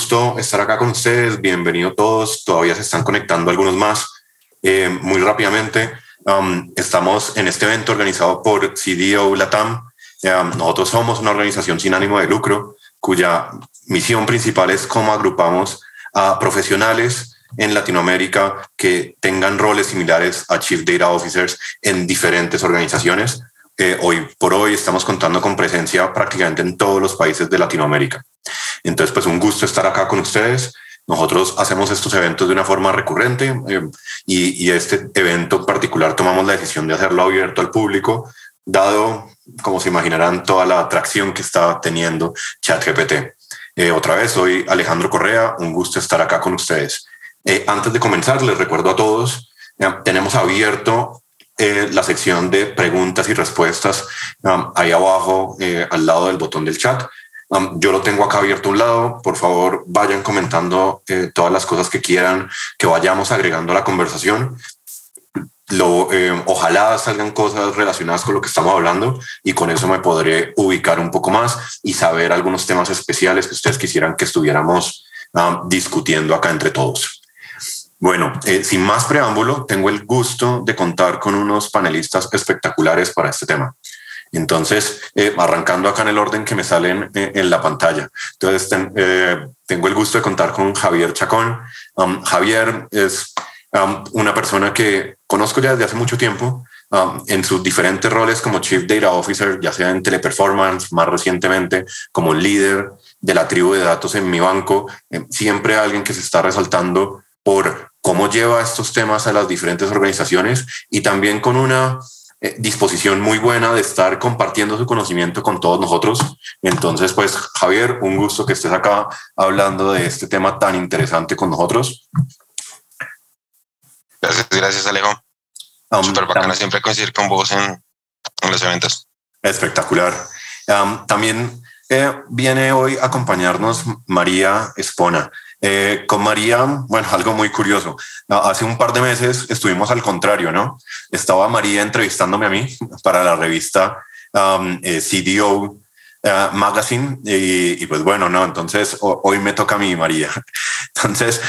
gusto estar acá con ustedes. Bienvenidos todos. Todavía se están conectando algunos más. Muy rápidamente, estamos en este evento organizado por CDO Latam. Nosotros somos una organización sin ánimo de lucro cuya misión principal es cómo agrupamos a profesionales en Latinoamérica que tengan roles similares a Chief Data Officers en diferentes organizaciones. Hoy por hoy estamos contando con presencia prácticamente en todos los países de Latinoamérica. Entonces, pues un gusto estar acá con ustedes. Nosotros hacemos estos eventos de una forma recurrente y este evento en particular tomamos la decisión de hacerlo abierto al público, dado, como se imaginarán, toda la atracción que está teniendo ChatGPT. Otra vez, soy Alejandro Correa, un gusto estar acá con ustedes. Antes de comenzar, les recuerdo a todos, tenemos abierto la sección de preguntas y respuestas ahí abajo, al lado del botón del chat. Yo lo tengo acá abierto a un lado. Por favor, vayan comentando todas las cosas que quieran que vayamos agregando a la conversación. Ojalá salgan cosas relacionadas con lo que estamos hablando y con eso me podré ubicar un poco más y saber algunos temas especiales que ustedes quisieran que estuviéramos discutiendo acá entre todos. Bueno, sin más preámbulo, tengo el gusto de contar con unos panelistas espectaculares para este tema. Entonces, arrancando acá en el orden que me salen en la pantalla. Entonces, tengo el gusto de contar con Javier Chacón. Javier es una persona que conozco ya desde hace mucho tiempo en sus diferentes roles como Chief Data Officer, ya sea en Teleperformance, más recientemente como líder de la tribu de datos en mi banco. Siempre alguien que se está resaltando por cómo lleva estos temas a las diferentes organizaciones y también con una disposición muy buena de estar compartiendo su conocimiento con todos nosotros. Entonces, pues, Javier, un gusto que estés acá hablando de este tema tan interesante con nosotros. Gracias, Alejo. Súper bacana siempre coincidir con vos en los eventos. Espectacular. También viene hoy a acompañarnos María Espona. Con María, bueno, algo muy curioso. Hace un par de meses estuvimos al contrario, ¿no? Estaba María entrevistándome a mí para la revista CDO Magazine y pues bueno, no, entonces hoy me toca a mí, María. Entonces,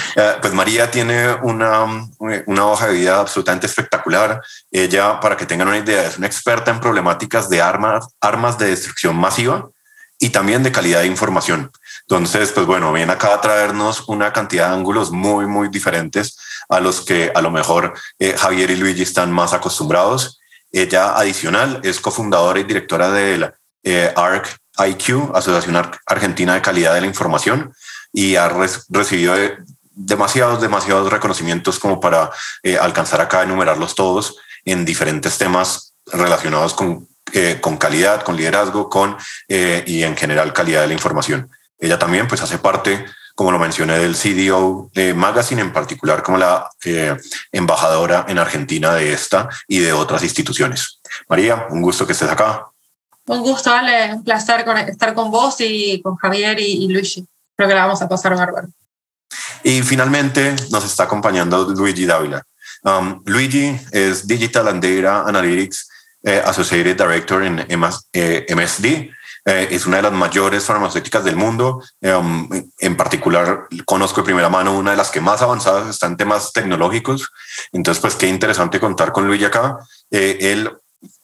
pues María tiene una hoja de vida absolutamente espectacular. Ella, para que tengan una idea, es una experta en problemáticas de armas de destrucción masiva y también de calidad de información. Entonces, pues bueno, viene acá a traernos una cantidad de ángulos muy, muy diferentes a los que a lo mejor Javier y Luigi están más acostumbrados. Ella, adicional, es cofundadora y directora de la ARC-IQ, Asociación Argentina de Calidad de la Información, y ha recibido demasiados reconocimientos como para alcanzar acá a enumerarlos todos en diferentes temas relacionados con calidad, con liderazgo, y en general calidad de la información. Ella también pues hace parte, como lo mencioné, del CDO Magazine, en particular como la embajadora en Argentina de esta y de otras instituciones. María, un gusto que estés acá. Un gusto, Ale, un placer estar con vos y con Javier y Luigi. Creo que la vamos a pasar bárbaro. Y finalmente nos está acompañando Luigi Dávila. Luigi es Digital and Data Analytics Associated Director en MSD. Es una de las mayores farmacéuticas del mundo. En particular, conozco de primera mano una de las que más avanzadas está en temas tecnológicos. Entonces, pues qué interesante contar con Luigi acá. Él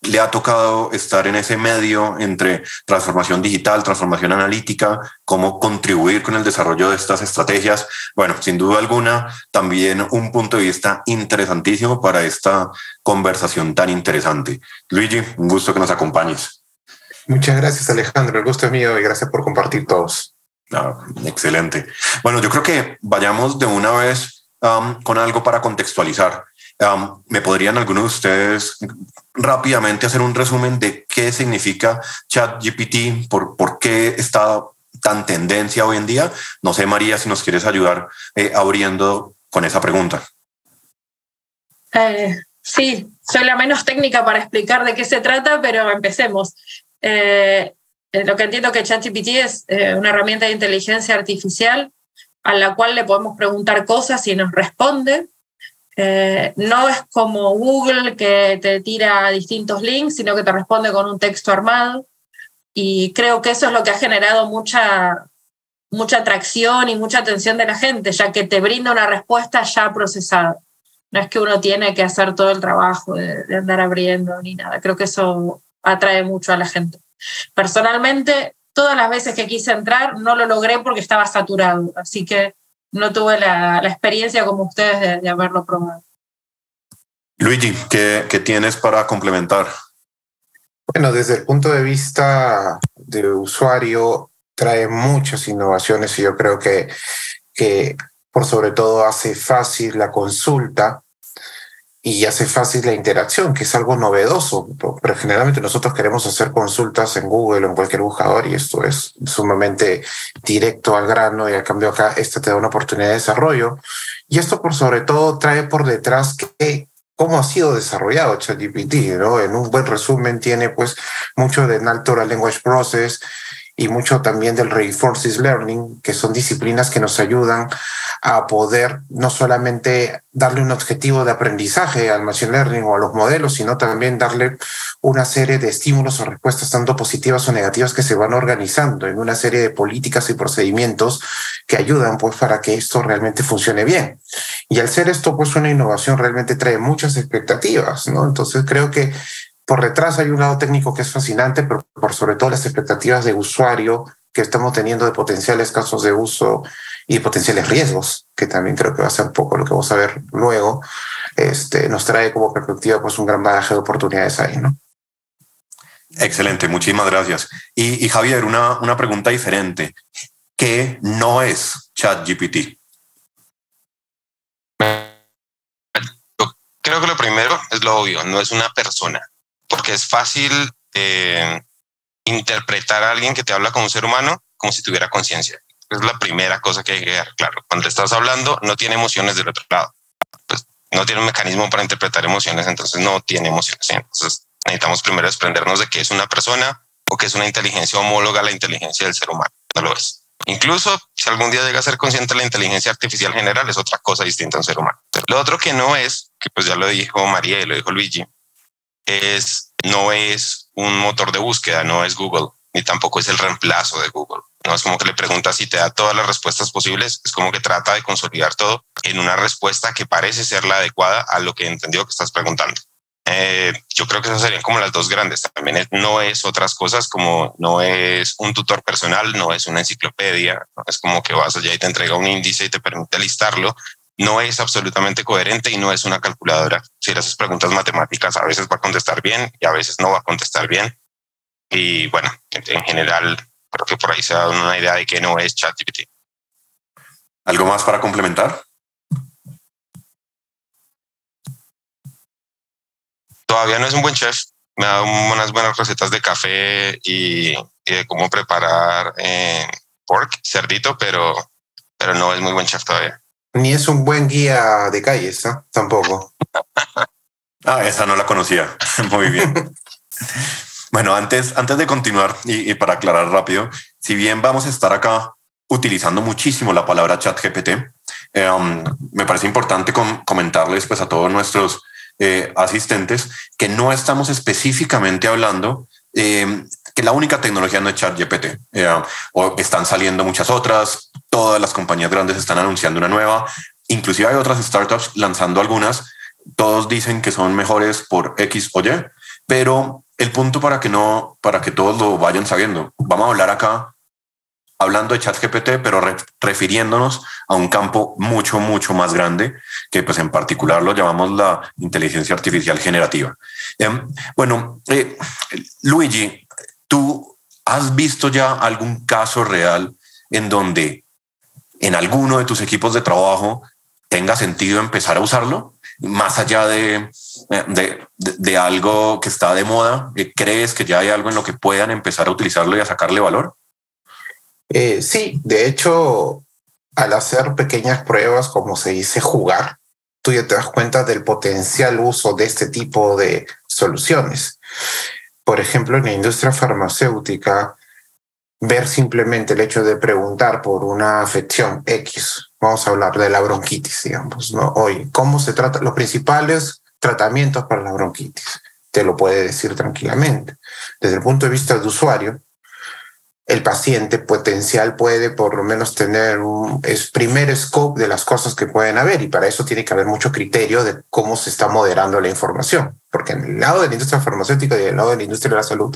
le ha tocado estar en ese medio entre transformación digital, transformación analítica, cómo contribuir con el desarrollo de estas estrategias. Bueno, sin duda alguna, también un punto de vista interesantísimo para esta conversación tan interesante. Luigi, un gusto que nos acompañes. Muchas gracias, Alejandro. El gusto es mío y gracias por compartir todos. Excelente. Bueno, yo creo que vayamos de una vez con algo para contextualizar. ¿Me podrían algunos de ustedes rápidamente hacer un resumen de qué significa ChatGPT? ¿Por qué está tan tendencia hoy en día? No sé, María, si nos quieres ayudar abriendo con esa pregunta. Sí, soy la menos técnica para explicar de qué se trata, pero empecemos. Lo que entiendo que ChatGPT es una herramienta de inteligencia artificial a la cual le podemos preguntar cosas y nos responde. No es como Google que te tira distintos links, sino que te responde con un texto armado. Y creo que eso es lo que ha generado mucha mucha atracción y mucha atención de la gente, ya que te brinda una respuesta ya procesada. No es que uno tiene que hacer todo el trabajo de andar abriendo ni nada. Creo que eso atrae mucho a la gente. Personalmente, todas las veces que quise entrar no lo logré porque estaba saturado, así que no tuve la experiencia como ustedes de haberlo probado. Luigi, ¿qué tienes para complementar? Bueno, desde el punto de vista de usuario, trae muchas innovaciones y yo creo que por sobre todo hace fácil la consulta y hace fácil la interacción, que es algo novedoso, pero generalmente nosotros queremos hacer consultas en Google o en cualquier buscador y esto es sumamente directo al grano y al cambio acá te da una oportunidad de desarrollo. Y esto por sobre todo trae por detrás cómo ha sido desarrollado ChatGPT, ¿no? En un buen resumen tiene pues mucho de Natural Language Process y mucho también del Reinforcement Learning, que son disciplinas que nos ayudan a poder no solamente darle un objetivo de aprendizaje al Machine Learning o a los modelos, sino también darle una serie de estímulos o respuestas tanto positivas o negativas que se van organizando en una serie de políticas y procedimientos que ayudan pues para que esto realmente funcione bien. Y al ser esto pues una innovación realmente trae muchas expectativas, ¿no? Entonces creo que por detrás hay un lado técnico que es fascinante, pero por sobre todo las expectativas de usuario que estamos teniendo de potenciales casos de uso y potenciales riesgos, que también creo que va a ser un poco lo que vamos a ver luego, nos trae como perspectiva pues un gran bagaje de oportunidades ahí, ¿no? Excelente, muchísimas gracias. Y Javier, una pregunta diferente. ¿Qué no es ChatGPT? Creo que lo primero es lo obvio, no es una persona, porque es fácil interpretar a alguien que te habla como un ser humano como si tuviera conciencia. Es la primera cosa que hay que dejar claro. Cuando estás hablando, no tiene emociones del otro lado. Pues no tiene un mecanismo para interpretar emociones, entonces no tiene emociones. Entonces necesitamos primero desprendernos de que es una persona o que es una inteligencia homóloga a la inteligencia del ser humano. No lo es. Incluso si algún día llega a ser consciente de la inteligencia artificial general, es otra cosa distinta a un ser humano. Lo otro que no es, que pues ya lo dijo María y lo dijo Luigi, no es un motor de búsqueda, no es Google, ni tampoco es el reemplazo de Google. No es como que le preguntas si te da todas las respuestas posibles, es como que trata de consolidar todo en una respuesta que parece ser la adecuada a lo que entendió que estás preguntando. Yo creo que esas serían como las dos grandes. También no es otras cosas, como no es un tutor personal, no es una enciclopedia, no es como que vas allá y te entrega un índice y te permite listarlo. No es absolutamente coherente y no es una calculadora. Si le haces preguntas matemáticas, a veces va a contestar bien y a veces no va a contestar bien. Y bueno, en general, creo que por ahí se da una idea de que no es ChatGPT. ¿Algo más para complementar? Todavía no es un buen chef. Me da unas buenas recetas de café y de cómo preparar pork, cerdito, pero no es muy buen chef todavía. Ni es un buen guía de calles, ¿eh? Tampoco. Esa no la conocía. Muy bien. Bueno, antes de continuar y para aclarar rápido, si bien vamos a estar acá utilizando muchísimo la palabra ChatGPT, me parece importante comentarles pues a todos nuestros asistentes que no estamos específicamente hablando que la única tecnología no es ChatGPT. O están saliendo muchas otras, todas las compañías grandes están anunciando una nueva, inclusive hay otras startups lanzando algunas, todos dicen que son mejores por X o Y, pero el punto para que todos lo vayan sabiendo, vamos a hablar acá hablando de ChatGPT, pero refiriéndonos a un campo mucho, mucho más grande, que pues en particular lo llamamos la inteligencia artificial generativa. Luigi, ¿tú has visto ya algún caso real en donde en alguno de tus equipos de trabajo tenga sentido empezar a usarlo? Más allá de algo que está de moda, ¿crees que ya hay algo en lo que puedan empezar a utilizarlo y a sacarle valor? Sí, de hecho, al hacer pequeñas pruebas, como se dice, jugar, tú ya te das cuenta del potencial uso de este tipo de soluciones. Por ejemplo, en la industria farmacéutica, ver simplemente el hecho de preguntar por una afección X, vamos a hablar de la bronquitis, digamos, ¿no? Hoy, ¿cómo se trata? Los principales tratamientos para la bronquitis, te lo puede decir tranquilamente. Desde el punto de vista de usuario, el paciente potencial puede por lo menos tener un primer scope de las cosas que pueden haber, y para eso tiene que haber mucho criterio de cómo se está moderando la información, porque en el lado de la industria farmacéutica y en el lado de la industria de la salud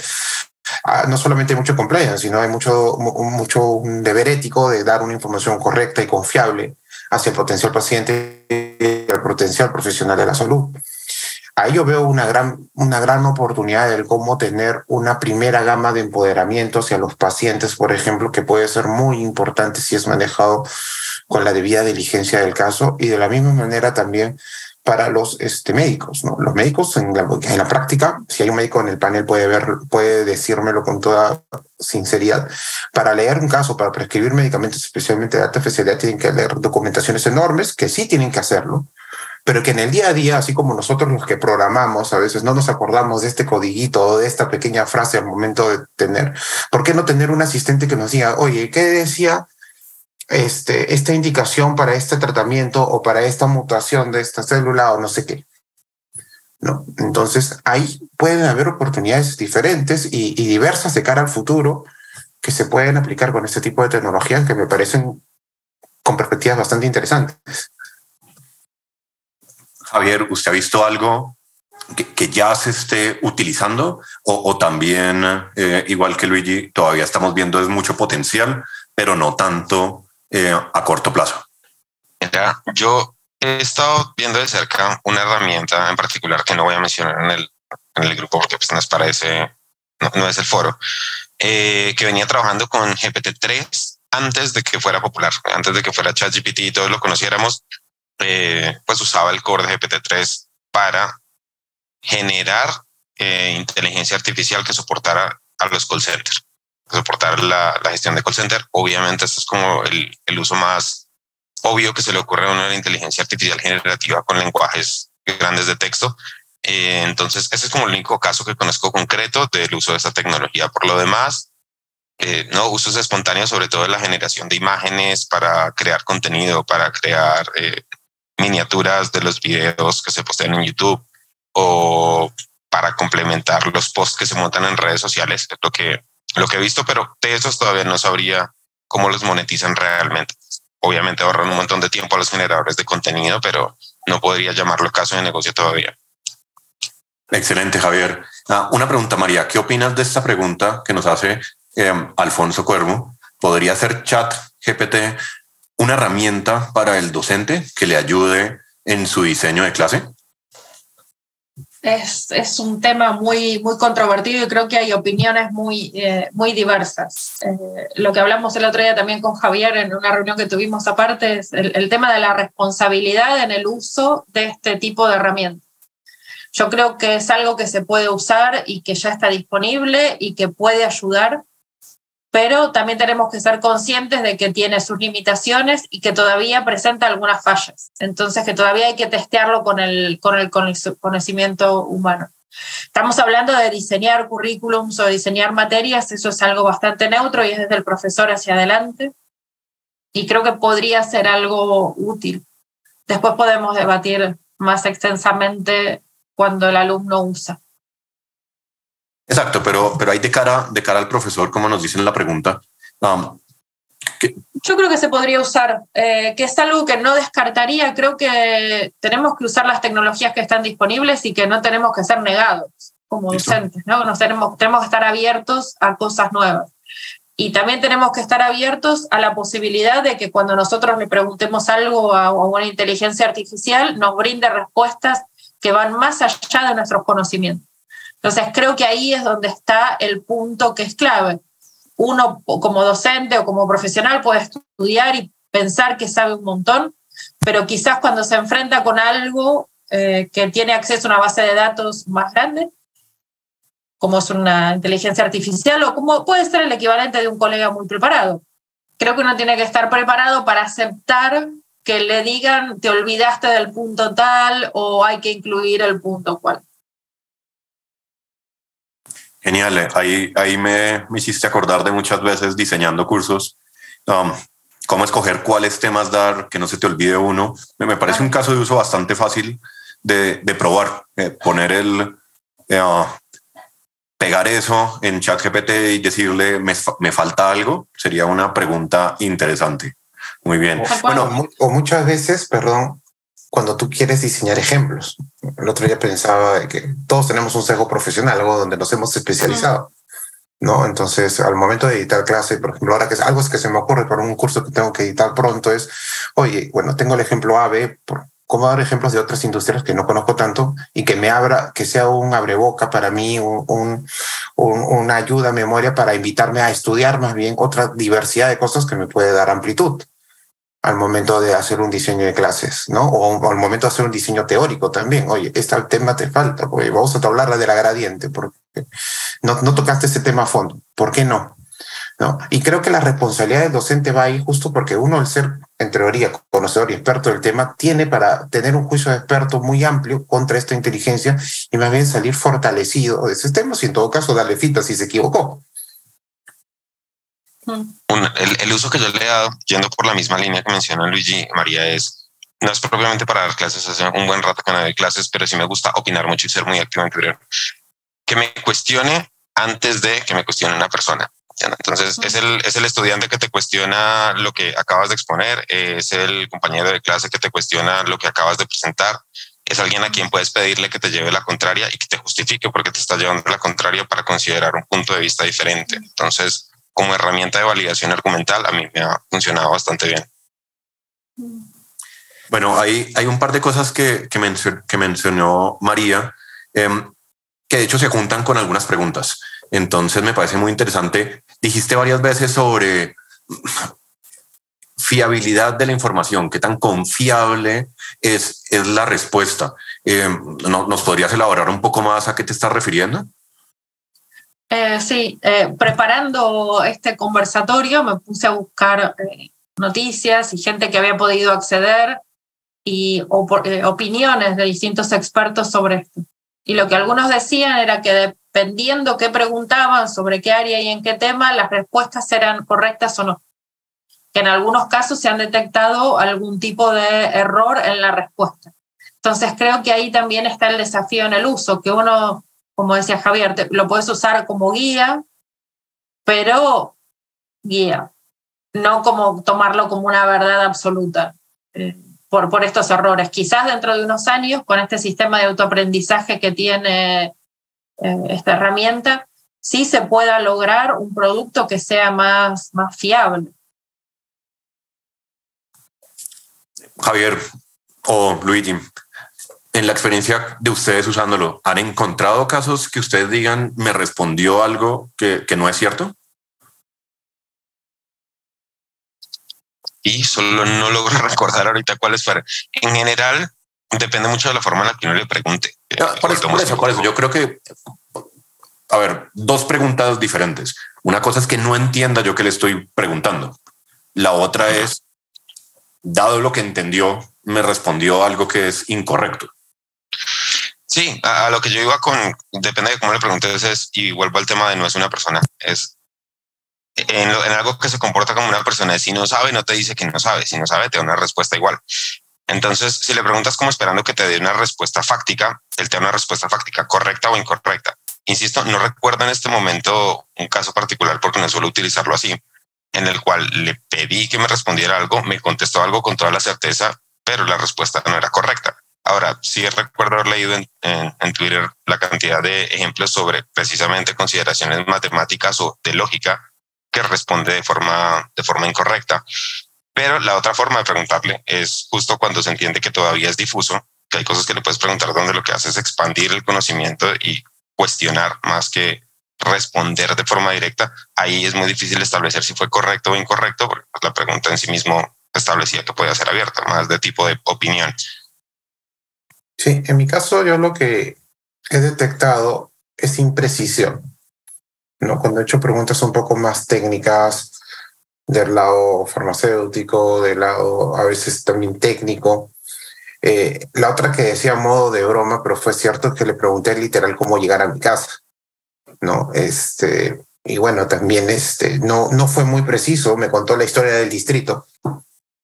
no solamente hay mucho compliance, sino hay mucho un deber ético de dar una información correcta y confiable hacia el potencial paciente y el potencial profesional de la salud. Ahí yo veo una gran oportunidad de cómo tener una primera gama de empoderamiento hacia los pacientes, por ejemplo, que puede ser muy importante si es manejado con la debida diligencia del caso, y de la misma manera también para los médicos, ¿no? Los médicos en la práctica, si hay un médico en el panel puede decírmelo con toda sinceridad, para leer un caso, para prescribir medicamentos especialmente de alta especialidad, tienen que leer documentaciones enormes, que sí tienen que hacerlo, pero que en el día a día, así como nosotros los que programamos, a veces no nos acordamos de este codiguito o de esta pequeña frase al momento de tener. ¿Por qué no tener un asistente que nos diga, oye, ¿qué decía esta indicación para este tratamiento o para esta mutación de esta célula o no sé qué? ¿No? Entonces, ahí pueden haber oportunidades diferentes y diversas de cara al futuro que se pueden aplicar con este tipo de tecnologías que me parecen con perspectivas bastante interesantes. Javier, ¿usted ha visto algo que ya se esté utilizando o también, igual que Luigi, todavía estamos viendo es mucho potencial, pero no tanto a corto plazo? Mira, yo he estado viendo de cerca una herramienta en particular que no voy a mencionar en el grupo porque pues nos parece, no es el foro, que venía trabajando con GPT-3 antes de que fuera popular, antes de que fuera ChatGPT y todos lo conociéramos. Pues usaba el core de GPT-3 para generar inteligencia artificial que soportara a los call centers, soportar la gestión de call center. Obviamente esto es como el uso más obvio que se le ocurre a uno de la inteligencia artificial generativa con lenguajes grandes de texto. Entonces ese es como el único caso que conozco concreto del uso de esta tecnología. Por lo demás, no, usos espontáneos, sobre todo en la generación de imágenes para crear contenido, para crear miniaturas de los videos que se postean en YouTube o para complementar los posts que se montan en redes sociales, es lo que he visto, pero de esos todavía no sabría cómo los monetizan realmente. Obviamente ahorran un montón de tiempo a los generadores de contenido, pero no podría llamarlo caso de negocio todavía. Excelente, Javier. Una pregunta, María. ¿Qué opinas de esta pregunta que nos hace Alfonso Cuervo? ¿Podría ser ChatGPT una herramienta para el docente que le ayude en su diseño de clase? Es un tema muy controvertido y creo que hay opiniones muy diversas. Lo que hablamos el otro día también con Javier en una reunión que tuvimos aparte es el tema de la responsabilidad en el uso de este tipo de herramientas. Yo creo que es algo que se puede usar y que ya está disponible y que puede ayudar, pero también tenemos que ser conscientes de que tiene sus limitaciones y que todavía presenta algunas fallas. Entonces, que todavía hay que testearlo con el conocimiento humano. Estamos hablando de diseñar currículums o diseñar materias, eso es algo bastante neutro y es desde el profesor hacia adelante. Y creo que podría ser algo útil. Después podemos debatir más extensamente cuando el alumno usa. Exacto, pero hay de cara al profesor, como nos dice en la pregunta. Yo creo que se podría usar, que es algo que no descartaría. Creo que tenemos que usar las tecnologías que están disponibles y que no tenemos que ser negados como docentes, ¿no? Tenemos que estar abiertos a cosas nuevas. Y también tenemos que estar abiertos a la posibilidad de que cuando nosotros le preguntemos algo a una inteligencia artificial, nos brinde respuestas que van más allá de nuestros conocimientos. Entonces creo que ahí es donde está el punto que es clave. Uno como docente o como profesional puede estudiar y pensar que sabe un montón, pero quizás cuando se enfrenta con algo que tiene acceso a una base de datos más grande, como es una inteligencia artificial o como puede ser el equivalente de un colega muy preparado. Creo que uno tiene que estar preparado para aceptar que le digan te olvidaste del punto tal o hay que incluir el punto cual. Genial, ahí me hiciste acordar de muchas veces diseñando cursos, cómo escoger cuáles temas dar, que no se te olvide uno. Me parece un caso de uso bastante fácil de probar, poner pegar eso en ChatGPT y decirle, me falta algo, sería una pregunta interesante. Muy bien. O muchas veces, perdón, cuando tú quieres diseñar ejemplos. El otro día pensaba de que todos tenemos un sesgo profesional, algo donde nos hemos especializado, ¿no? Entonces, al momento de editar clase, por ejemplo, ahora que es algo que se me ocurre para un curso que tengo que editar pronto es, oye, bueno, tengo el ejemplo A, B, ¿cómo dar ejemplos de otras industrias que no conozco tanto y que me abra, que sea un abreboca para mí, una ayuda a memoria para invitarme a estudiar más bien otra diversidad de cosas que me puede dar amplitud al momento de hacer un diseño de clases, ¿no? O al momento de hacer un diseño teórico también. Oye, este tema te falta, pues vamos a hablar de la gradiente, porque no tocaste este tema a fondo. ¿Por qué no? ¿No? Y creo que la responsabilidad del docente va ahí justo porque uno, al ser, en teoría, conocedor y experto del tema, tiene para tener un juicio de experto muy amplio contra esta inteligencia y más bien salir fortalecido de ese tema y en todo caso darle fita si se equivocó. El uso que yo le he dado, yendo por la misma línea que mencionó Luigi y María, no es propiamente para dar clases, hace un buen rato que no doy clases, pero sí me gusta opinar mucho y ser muy activo en Twitter. Que me cuestione antes de que me cuestione una persona. Entonces es el estudiante que te cuestiona lo que acabas de exponer, es el compañero de clase que te cuestiona lo que acabas de presentar, es alguien a quien puedes pedirle que te lleve la contraria y que te justifique porque te está llevando la contraria para considerar un punto de vista diferente. Entonces, como herramienta de validación argumental, a mí me ha funcionado bastante bien. Bueno, hay un par de cosas que mencionó María, que de hecho se juntan con algunas preguntas. Entonces me parece muy interesante. Dijiste varias veces sobre fiabilidad de la información, qué tan confiable es la respuesta. ¿Nos podrías elaborar un poco más a qué te estás refiriendo? Sí, preparando este conversatorio me puse a buscar noticias y gente que había podido acceder y opiniones de distintos expertos sobre esto. Y lo que algunos decían era que dependiendo qué preguntaban, sobre qué área y en qué tema, las respuestas eran correctas o no. Que en algunos casos se han detectado algún tipo de error en la respuesta. Entonces creo que ahí también está el desafío en el uso, que uno, como decía Javier, lo puedes usar como guía, pero guía, no como tomarlo como una verdad absoluta por estos errores. Quizás dentro de unos años, con este sistema de autoaprendizaje que tiene esta herramienta, sí se pueda lograr un producto que sea más fiable. Javier o Luigi, en la experiencia de ustedes usándolo, ¿han encontrado casos que ustedes digan, me respondió algo que no es cierto? Y solo no logro recordar ahorita cuáles fueron. En general, depende mucho de la forma en la que uno le pregunte. Por eso. Yo creo que, a ver, dos preguntas diferentes. Una cosa es que no entienda yo qué le estoy preguntando. La otra es, dado lo que entendió, me respondió algo que es incorrecto. Sí, a lo que yo iba con, depende de cómo le preguntes, y vuelvo al tema de no es una persona, es en algo que se comporta como una persona. Si no sabe, no te dice que no sabe. Si no sabe, te da una respuesta igual. Entonces, si le preguntas como esperando que te dé una respuesta fáctica, él te da una respuesta fáctica, correcta o incorrecta. Insisto, no recuerdo en este momento un caso particular porque no suelo utilizarlo así, en el cual le pedí que me respondiera algo, me contestó algo con toda la certeza, pero la respuesta no era correcta. Ahora, sí recuerdo haber leído en Twitter la cantidad de ejemplos sobre precisamente consideraciones matemáticas o de lógica que responde de forma incorrecta. Pero la otra forma de preguntarle es justo cuando se entiende que todavía es difuso, que hay cosas que le puedes preguntar donde lo que hace es expandir el conocimiento y cuestionar más que responder de forma directa. Ahí es muy difícil establecer si fue correcto o incorrecto, porque la pregunta en sí mismo establecía que podía ser abierta, más de tipo de opinión. Sí, en mi caso yo lo que he detectado es imprecisión, ¿no? Cuando he hecho preguntas un poco más técnicas del lado farmacéutico, del lado a veces también técnico. La otra que decía a modo de broma, pero fue cierto, que le pregunté literal cómo llegar a mi casa, ¿no? Y bueno, también no fue muy preciso, me contó la historia del distrito,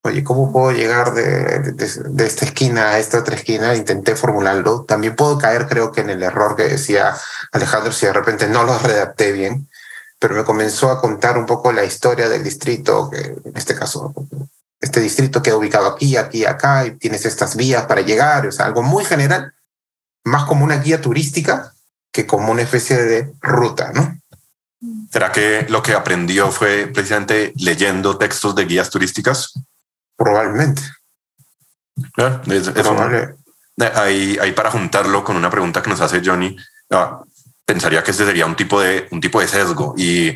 Oye, ¿cómo puedo llegar de esta esquina a esta otra esquina? Intenté formularlo. También puedo caer, creo que en el error que decía Alejandro, si de repente no lo redacté bien, pero me comenzó a contar un poco la historia del distrito, que en este caso, este distrito queda ubicado aquí, aquí, acá, y tienes estas vías para llegar, o sea, algo muy general, más como una guía turística que como una especie de ruta, ¿no? ¿Será que lo que aprendió fue precisamente leyendo textos de guías turísticas? Probablemente. Ahí para juntarlo con una pregunta que nos hace Johnny, pensaría que este sería un tipo de sesgo. ¿Y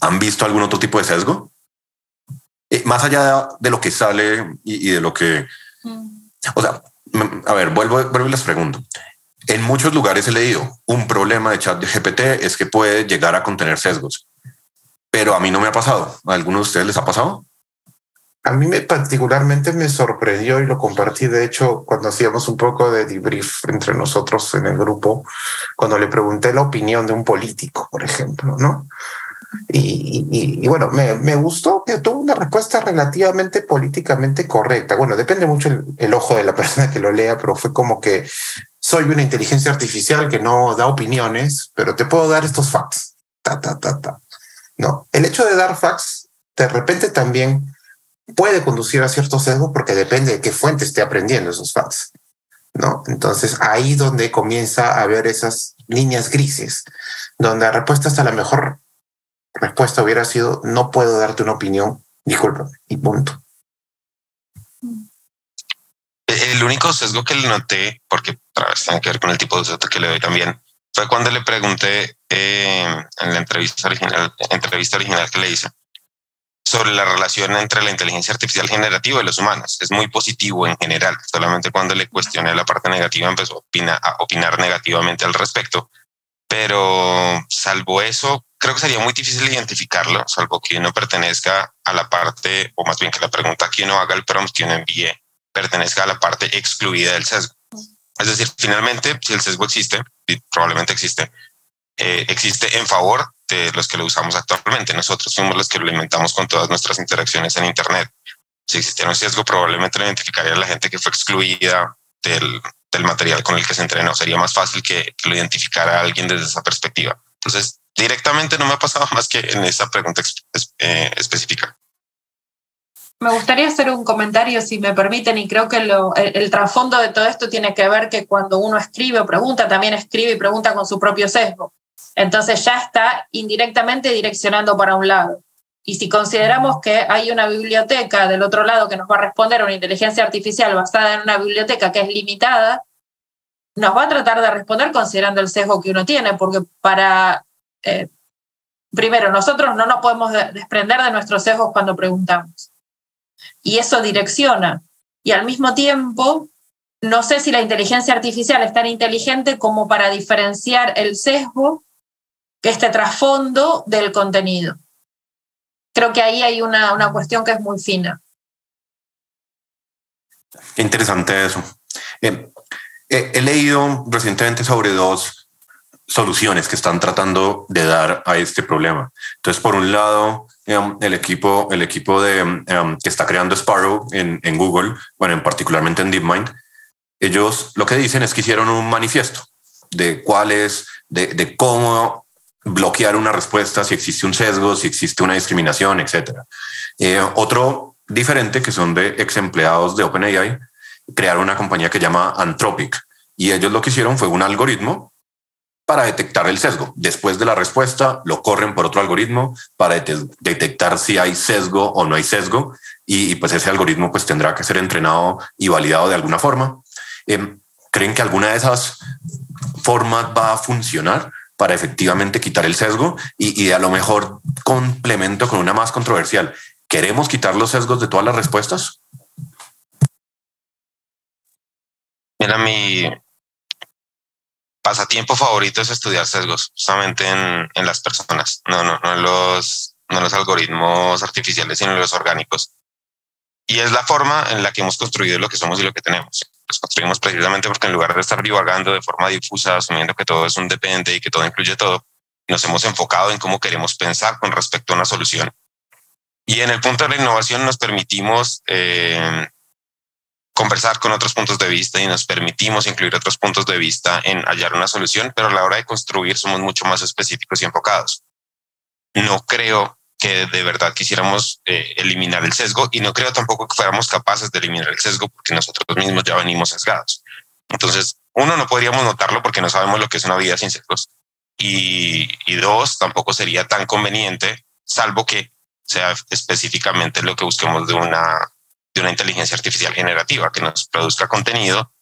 han visto algún otro tipo de sesgo? Más allá de lo que sale y de lo que... O sea, a ver, vuelvo y les pregunto. En muchos lugares he leído un problema de ChatGPT es que puede llegar a contener sesgos, pero a mí no me ha pasado. ¿A alguno de ustedes les ha pasado? A mí particularmente me sorprendió y lo compartí, de hecho, cuando hacíamos un poco de debrief entre nosotros en el grupo, cuando le pregunté la opinión de un político, por ejemplo, ¿no? Y bueno, me gustó que tuvo una respuesta relativamente políticamente correcta. Bueno, depende mucho el ojo de la persona que lo lea, pero fue como que soy una inteligencia artificial que no da opiniones, pero te puedo dar estos facts. No, el hecho de dar facts de repente también puede conducir a ciertos sesgos porque depende de qué fuente esté aprendiendo esos facts, ¿no? Entonces ahí donde comienza a haber esas líneas grises, donde la respuesta hasta la mejor respuesta hubiera sido no puedo darte una opinión, discúlpame, y punto. El único sesgo que le noté, porque otra vez tiene que ver con el tipo de uso que le doy también, fue cuando le pregunté en la entrevista original que le hice sobre la relación entre la inteligencia artificial generativa y los humanos. Es muy positivo en general. Solamente cuando le cuestioné la parte negativa empezó a opinar negativamente al respecto. Pero salvo eso, creo que sería muy difícil identificarlo, salvo que uno pertenezca a la parte, o más bien que la pregunta que uno haga, el prompt que uno envíe, pertenezca a la parte excluida del sesgo. Es decir, finalmente, si el sesgo existe, y probablemente existe, existe en favor de los que lo usamos actualmente. Nosotros somos los que lo alimentamos con todas nuestras interacciones en Internet. Si existiera un sesgo, probablemente lo identificaría a la gente que fue excluida del material con el que se entrenó. Sería más fácil que lo identificara a alguien desde esa perspectiva. Entonces, directamente no me ha pasado más que en esa pregunta específica. Me gustaría hacer un comentario, si me permiten, y creo que el trasfondo de todo esto tiene que ver que cuando uno escribe o pregunta, también escribe y pregunta con su propio sesgo. Entonces ya está indirectamente direccionando para un lado. Y si consideramos que hay una biblioteca del otro lado que nos va a responder a una inteligencia artificial basada en una biblioteca que es limitada, nos va a tratar de responder considerando el sesgo que uno tiene, porque primero, nosotros no nos podemos desprender de nuestros sesgos cuando preguntamos. Y eso direcciona. Y al mismo tiempo, no sé si la inteligencia artificial es tan inteligente como para diferenciar el sesgo, que este trasfondo, del contenido. Creo que ahí hay una cuestión que es muy fina. Qué interesante eso. He leído recientemente sobre dos soluciones que están tratando de dar a este problema. Entonces, por un lado, el equipo que está creando Sparrow en Google, bueno, particularmente en DeepMind, ellos lo que dicen es que hicieron un manifiesto de de cómo bloquear una respuesta, si existe un sesgo, si existe una discriminación, etcétera. Otro diferente, que son de ex empleados de OpenAI, crearon una compañía que se llama Anthropic, y ellos lo que hicieron fue un algoritmo para detectar el sesgo. Después de la respuesta, lo corren por otro algoritmo para detectar si hay sesgo o no hay sesgo, y pues ese algoritmo pues tendrá que ser entrenado y validado de alguna forma. ¿Creen que alguna de esas formas va a funcionar para efectivamente quitar el sesgo? Y a lo mejor complemento con una más controversial. ¿Queremos quitar los sesgos de todas las respuestas? Mira, mi pasatiempo favorito es estudiar sesgos, justamente en las personas, no los algoritmos artificiales, sino los orgánicos. Y es la forma en la que hemos construido lo que somos y lo que tenemos. Los construimos precisamente porque en lugar de estar divagando de forma difusa, asumiendo que todo es un depende y que todo incluye todo, nos hemos enfocado en cómo queremos pensar con respecto a una solución. Y en el punto de la innovación nos permitimos conversar con otros puntos de vista y nos permitimos incluir otros puntos de vista en hallar una solución, pero a la hora de construir somos mucho más específicos y enfocados. No creo que de verdad quisiéramos eliminar el sesgo, y no creo tampoco que fuéramos capaces de eliminar el sesgo porque nosotros mismos ya venimos sesgados. Entonces, uno, no podríamos notarlo porque no sabemos lo que es una vida sin sesgos, y dos, tampoco sería tan conveniente, salvo que sea específicamente lo que busquemos de una inteligencia artificial generativa que nos produzca contenido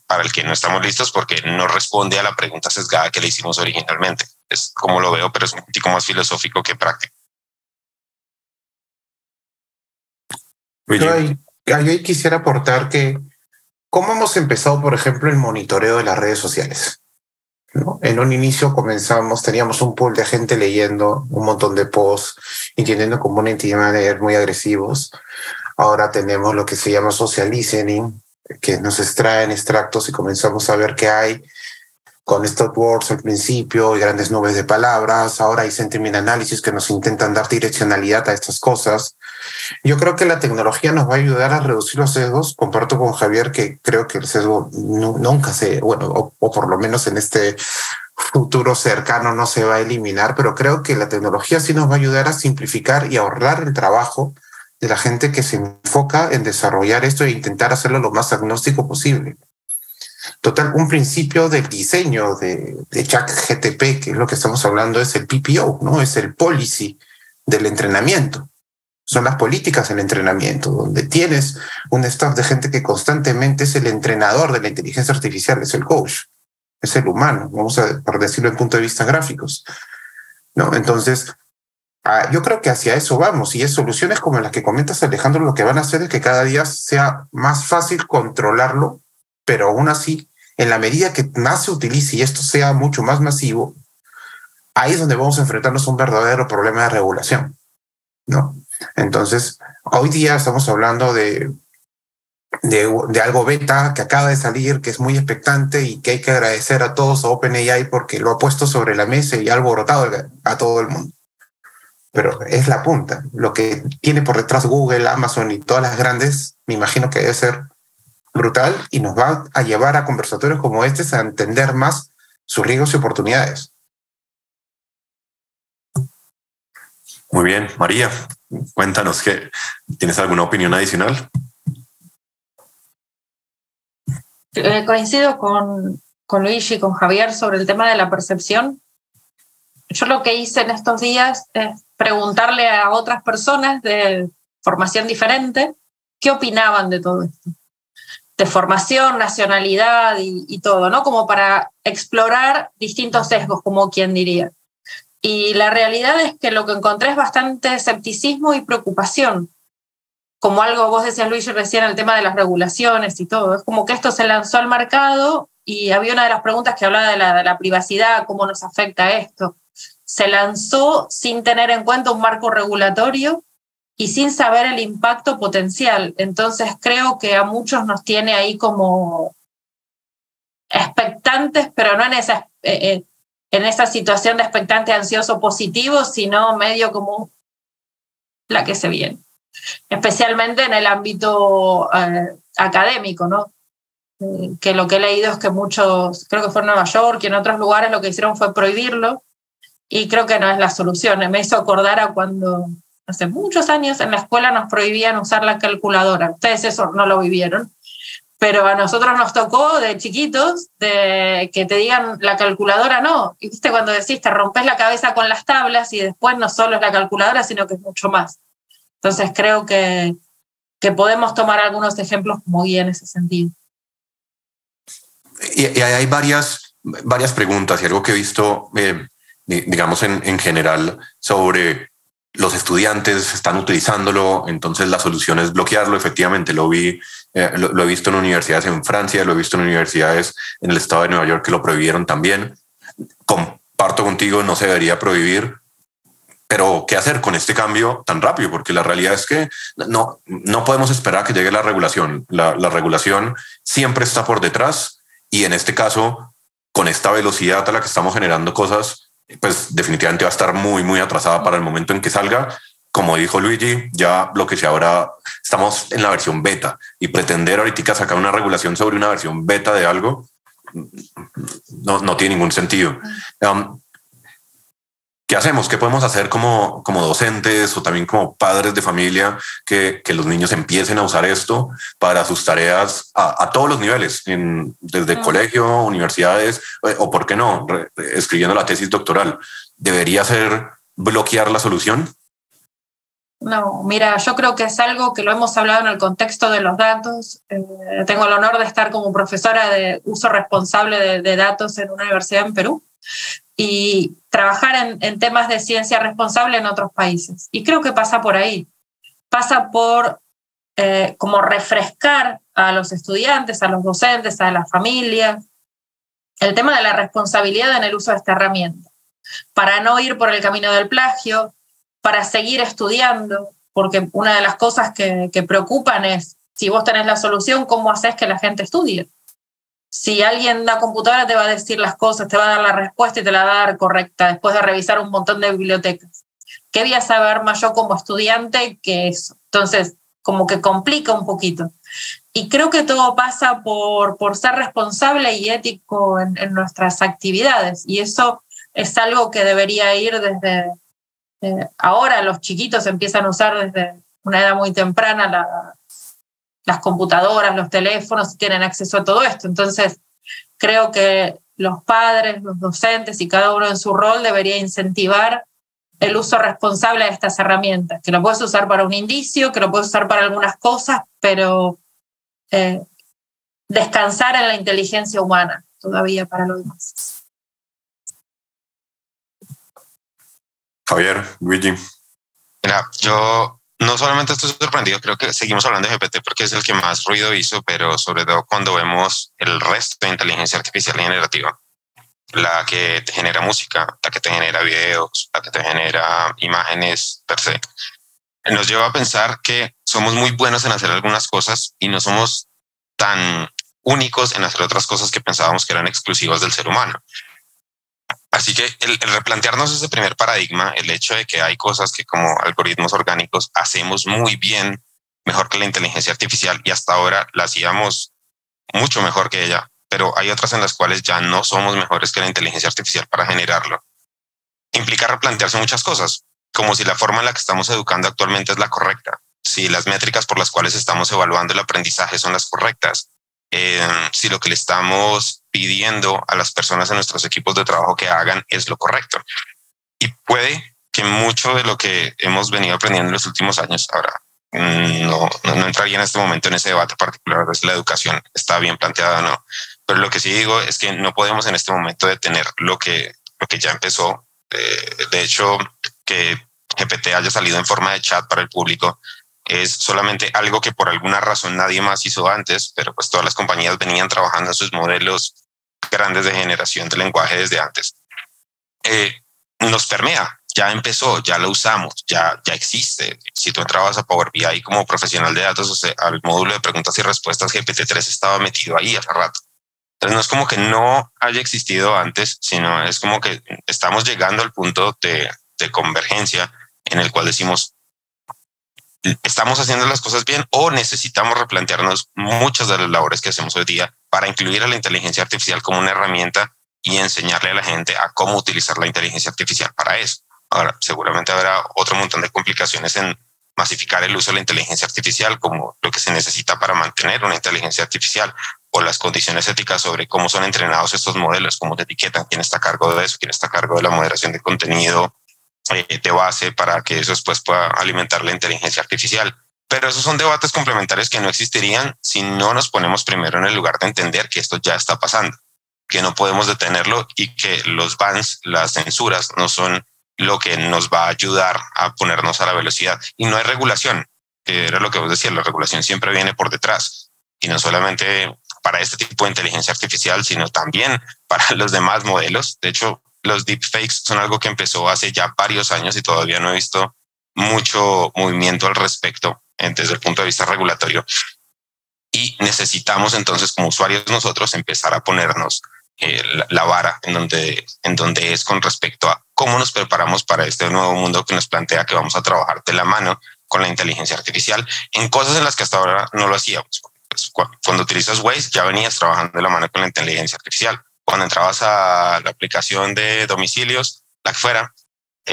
para el que no estamos listos porque no responde a la pregunta sesgada que le hicimos originalmente. Es como lo veo, pero es un poquito más filosófico que práctico. Yo ahí quisiera aportar que cómo hemos empezado, por ejemplo, el monitoreo de las redes sociales, ¿no? En un inicio teníamos un pool de gente leyendo un montón de posts y teniendo como una entidad de muy agresivos. Ahora tenemos lo que se llama social listening, que nos extraen extractos y comenzamos a ver qué hay con stop words al principio y grandes nubes de palabras. Ahora hay sentiment analysis que nos intentan dar direccionalidad a estas cosas. Yo creo que la tecnología nos va a ayudar a reducir los sesgos. Comparto con Javier que creo que el sesgo nunca o por lo menos en este futuro cercano no se va a eliminar, pero creo que la tecnología sí nos va a ayudar a simplificar y ahorrar el trabajo de la gente que se enfoca en desarrollar esto e intentar hacerlo lo más agnóstico posible. Total, un principio del diseño de ChatGPT, que es lo que estamos hablando, es el PPO, ¿no? Es el policy del entrenamiento. Son las políticas del entrenamiento, donde tienes un staff de gente que constantemente es el entrenador de la inteligencia artificial, es el coach, es el humano, por decirlo en punto de vista gráficos, ¿no? Entonces, yo creo que hacia eso vamos, y es soluciones como las que comentas, Alejandro, lo que van a hacer es que cada día sea más fácil controlarlo, pero aún así, en la medida que más se utilice y esto sea mucho más masivo, ahí es donde vamos a enfrentarnos a un verdadero problema de regulación, ¿no? Entonces, hoy día estamos hablando de algo beta que acaba de salir, que es muy expectante y que hay que agradecer a todos, a OpenAI, porque lo ha puesto sobre la mesa y ha alborotado a todo el mundo. Pero es la punta. Lo que tiene por detrás Google, Amazon y todas las grandes, me imagino que debe ser brutal y nos va a llevar a conversatorios como este a entender más sus riesgos y oportunidades. Muy bien, María, cuéntanos, ¿tienes alguna opinión adicional? Coincido con Luigi y con Javier sobre el tema de la percepción. Yo lo que hice en estos días es preguntarle a otras personas de formación diferente qué opinaban de todo esto, de formación, nacionalidad y todo, ¿no? Como para explorar distintos sesgos, como quien diría. Y la realidad es que lo que encontré es bastante escepticismo y preocupación. Como algo, vos decías, Luigi, recién, el tema de las regulaciones y todo. Es como que esto se lanzó al mercado y había una de las preguntas que hablaba de la privacidad, cómo nos afecta esto. Se lanzó sin tener en cuenta un marco regulatorio y sin saber el impacto potencial. Entonces creo que a muchos nos tiene ahí como expectantes, pero no en esa situación de expectante ansioso positivo, sino medio como la que se viene. Especialmente en el ámbito académico, ¿no? Que lo que he leído es que muchos, creo que fue en Nueva York y en otros lugares, lo que hicieron fue prohibirlo, y creo que no es la solución. Me hizo acordar a cuando hace muchos años en la escuela nos prohibían usar la calculadora. Ustedes eso no lo vivieron, pero a nosotros nos tocó de chiquitos de que te digan la calculadora no. Y viste cuando decís te rompes la cabeza con las tablas y después no solo es la calculadora, sino que es mucho más. Entonces creo que podemos tomar algunos ejemplos como guía en ese sentido. Y hay varias preguntas y algo que he visto, digamos, en general sobre los estudiantes están utilizándolo, entonces la solución es bloquearlo. Efectivamente, lo he visto en universidades en Francia, lo he visto en universidades en el estado de Nueva York que lo prohibieron también. Comparto contigo, no se debería prohibir, pero ¿qué hacer con este cambio tan rápido? Porque la realidad es que no podemos esperar a que llegue la regulación. La regulación siempre está por detrás y en este caso, con esta velocidad a la que estamos generando cosas, pues definitivamente va a estar muy, muy atrasada para el momento en que salga. como dijo Luigi, ya lo que se ahora estamos en la versión beta y pretender ahorita sacar una regulación sobre una versión beta de algo no tiene ningún sentido. ¿Qué hacemos? ¿Qué podemos hacer como docentes o también como padres de familia que los niños empiecen a usar esto para sus tareas a todos los niveles, desde colegio, universidades o por qué no, escribiendo la tesis doctoral? ¿Debería ser bloquear la solución? No, mira, yo creo que es algo que lo hemos hablado en el contexto de los datos. Tengo el honor de estar como profesora de uso responsable de datos en una universidad en Perú y trabajar en temas de ciencia responsable en otros países. Y creo que pasa por ahí. Pasa por como refrescar a los estudiantes, a los docentes, a las familias, el tema de la responsabilidad en el uso de esta herramienta, para no ir por el camino del plagio, para seguir estudiando, porque una de las cosas que preocupan es, si vos tenés la solución, ¿cómo haces que la gente estudie? Si alguien en una computadora te va a decir las cosas, te va a dar la respuesta y te la va a dar correcta después de revisar un montón de bibliotecas, ¿qué voy a saber más yo como estudiante que eso? Entonces, como que complica un poquito. Y creo que todo pasa por ser responsable y ético en nuestras actividades, y eso es algo que debería ir desde... ahora los chiquitos empiezan a usar desde una edad muy temprana las computadoras, los teléfonos, y tienen acceso a todo esto. Entonces, creo que los padres, los docentes y cada uno en su rol debería incentivar el uso responsable de estas herramientas, que lo puedes usar para un indicio, que lo puedes usar para algunas cosas, pero descansar en la inteligencia humana todavía para lo demás. Javier, Luigi. Mira, yo no solamente estoy sorprendido, creo que seguimos hablando de GPT porque es el que más ruido hizo, pero sobre todo cuando vemos el resto de inteligencia artificial generativa, la que te genera música, la que te genera videos, la que te genera imágenes per se, nos lleva a pensar que somos muy buenos en hacer algunas cosas y no somos tan únicos en hacer otras cosas que pensábamos que eran exclusivas del ser humano. Así que el replantearnos ese primer paradigma, el hecho de que hay cosas que como algoritmos orgánicos hacemos muy bien, mejor que la inteligencia artificial, y hasta ahora la hacíamos mucho mejor que ella, pero hay otras en las cuales ya no somos mejores que la inteligencia artificial para generarlo. Implica replantearse muchas cosas, como si la forma en la que estamos educando actualmente es la correcta, si las métricas por las cuales estamos evaluando el aprendizaje son las correctas, si lo que le estamos pidiendo a las personas en nuestros equipos de trabajo que hagan es lo correcto. Y puede que mucho de lo que hemos venido aprendiendo en los últimos años, ahora no entraría en este momento en ese debate particular de si la educación está bien planteada o no, pero lo que sí digo es que no podemos en este momento detener lo que ya empezó. De hecho, que GPT haya salido en forma de chat para el público es solamente algo que por alguna razón nadie más hizo antes, pero pues todas las compañías venían trabajando en sus modelos grandes de generación de lenguaje desde antes. Nos permea, ya empezó, ya lo usamos, ya existe. Si tú entrabas a Power BI como profesional de datos, o sea, al módulo de preguntas y respuestas, GPT-3 estaba metido ahí hace rato. Entonces no es como que no haya existido antes, sino es como que estamos llegando al punto de convergencia en el cual decimos, ¿estamos haciendo las cosas bien o necesitamos replantearnos muchas de las labores que hacemos hoy día para incluir a la inteligencia artificial como una herramienta y enseñarle a la gente a cómo utilizar la inteligencia artificial para eso? Ahora, seguramente habrá otro montón de complicaciones en masificar el uso de la inteligencia artificial, como lo que se necesita para mantener una inteligencia artificial o las condiciones éticas sobre cómo son entrenados estos modelos, cómo te etiquetan, quién está a cargo de eso, quién está a cargo de la moderación de contenido de base para que eso después pueda alimentar la inteligencia artificial. Pero esos son debates complementarios que no existirían si no nos ponemos primero en el lugar de entender que esto ya está pasando, que no podemos detenerlo y que los bans, las censuras, no son lo que nos va a ayudar a ponernos a la velocidad. Y no hay regulación, que era lo que vos decías, la regulación siempre viene por detrás. Y no solamente para este tipo de inteligencia artificial, sino también para los demás modelos. De hecho, los deepfakes son algo que empezó hace ya varios años y todavía no he visto mucho movimiento al respecto desde el punto de vista regulatorio. Y necesitamos entonces como usuarios nosotros empezar a ponernos la vara en donde es con respecto a cómo nos preparamos para este nuevo mundo que nos plantea que vamos a trabajar de la mano con la inteligencia artificial en cosas en las que hasta ahora no lo hacíamos. Pues cuando utilizas Waze ya venías trabajando de la mano con la inteligencia artificial. Cuando entrabas a la aplicación de domicilios, la que fuera,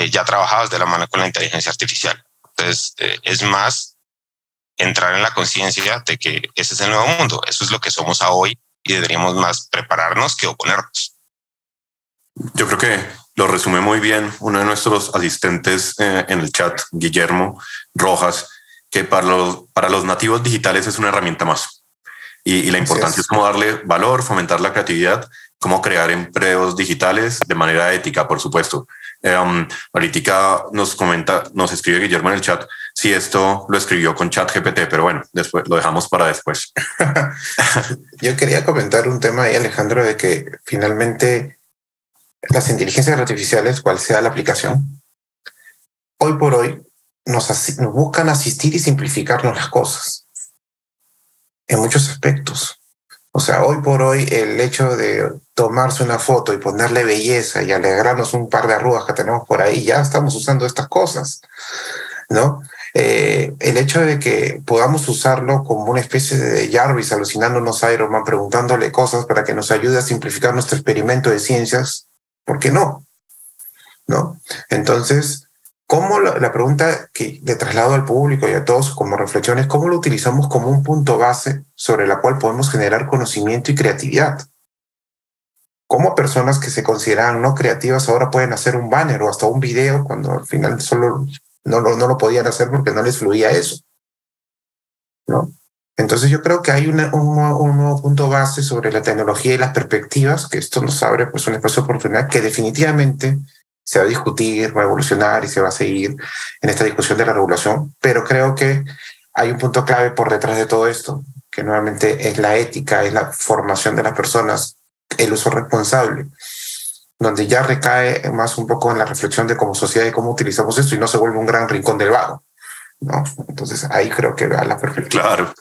ya trabajabas de la mano con la inteligencia artificial. Entonces, es más entrar en la conciencia de que ese es el nuevo mundo. Eso es lo que somos a hoy y deberíamos más prepararnos que oponernos. Yo creo que lo resume muy bien uno de nuestros asistentes en el chat, Guillermo Rojas, que para los nativos digitales es una herramienta más. Y la importancia es cómo darle valor, fomentar la creatividad, cómo crear empleos digitales de manera ética, por supuesto. Ahorita nos escribe Guillermo en el chat si esto lo escribió con ChatGPT, pero bueno, después lo dejamos para después. Yo quería comentar un tema ahí, Alejandro, de que finalmente las inteligencias artificiales, cual sea la aplicación, hoy por hoy nos buscan asistir y simplificarnos las cosas en muchos aspectos. O sea, hoy por hoy el hecho de tomarse una foto y ponerle belleza y alegrarnos un par de arrugas que tenemos por ahí, ya estamos usando estas cosas, ¿no? El hecho de que podamos usarlo como una especie de Jarvis alucinándonos a Iron Man, preguntándole cosas para que nos ayude a simplificar nuestro experimento de ciencias, ¿por qué no? ¿No? Entonces, ¿cómo la pregunta que le traslado al público y a todos como reflexión es cómo lo utilizamos como un punto base sobre la cual podemos generar conocimiento y creatividad? ¿Cómo personas que se consideran no creativas ahora pueden hacer un banner o hasta un video cuando al final solo no lo podían hacer porque no les fluía eso? ¿No? Entonces yo creo que hay un nuevo punto base sobre la tecnología y las perspectivas, que esto nos abre pues un espacio de oportunidad que definitivamente se va a discutir, va a evolucionar y se va a seguir en esta discusión de la regulación, pero creo que hay un punto clave por detrás de todo esto, que nuevamente es la ética, es la formación de las personas, el uso responsable, donde ya recae más un poco en la reflexión de como sociedad y cómo utilizamos esto y no se vuelve un gran rincón del vago, ¿no? Entonces ahí creo que va la perspectiva. Claro.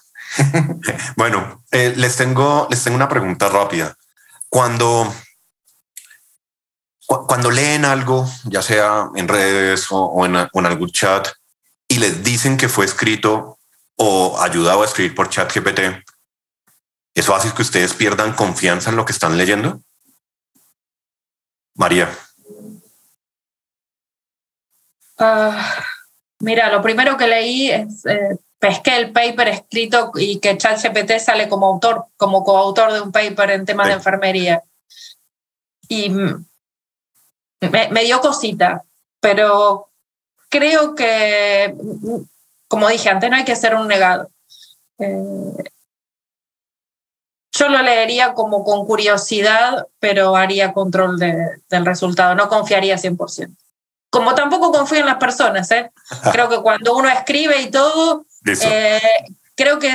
Bueno, les tengo una pregunta rápida. Cuando leen algo, ya sea en redes o en algún chat, y les dicen que fue escrito o ayudado a escribir por ChatGPT, ¿eso hace que ustedes pierdan confianza en lo que están leyendo? María. Mira, lo primero que leí es pesqué el paper escrito y que ChatGPT sale como autor, como coautor de un paper en temas de enfermería. Y me dio cosita, pero creo que, como dije antes, no hay que ser un negado. Yo lo leería como con curiosidad, pero haría control del resultado, no confiaría 100%. Como tampoco confío en las personas, ¿eh? Creo que cuando uno escribe y todo, creo que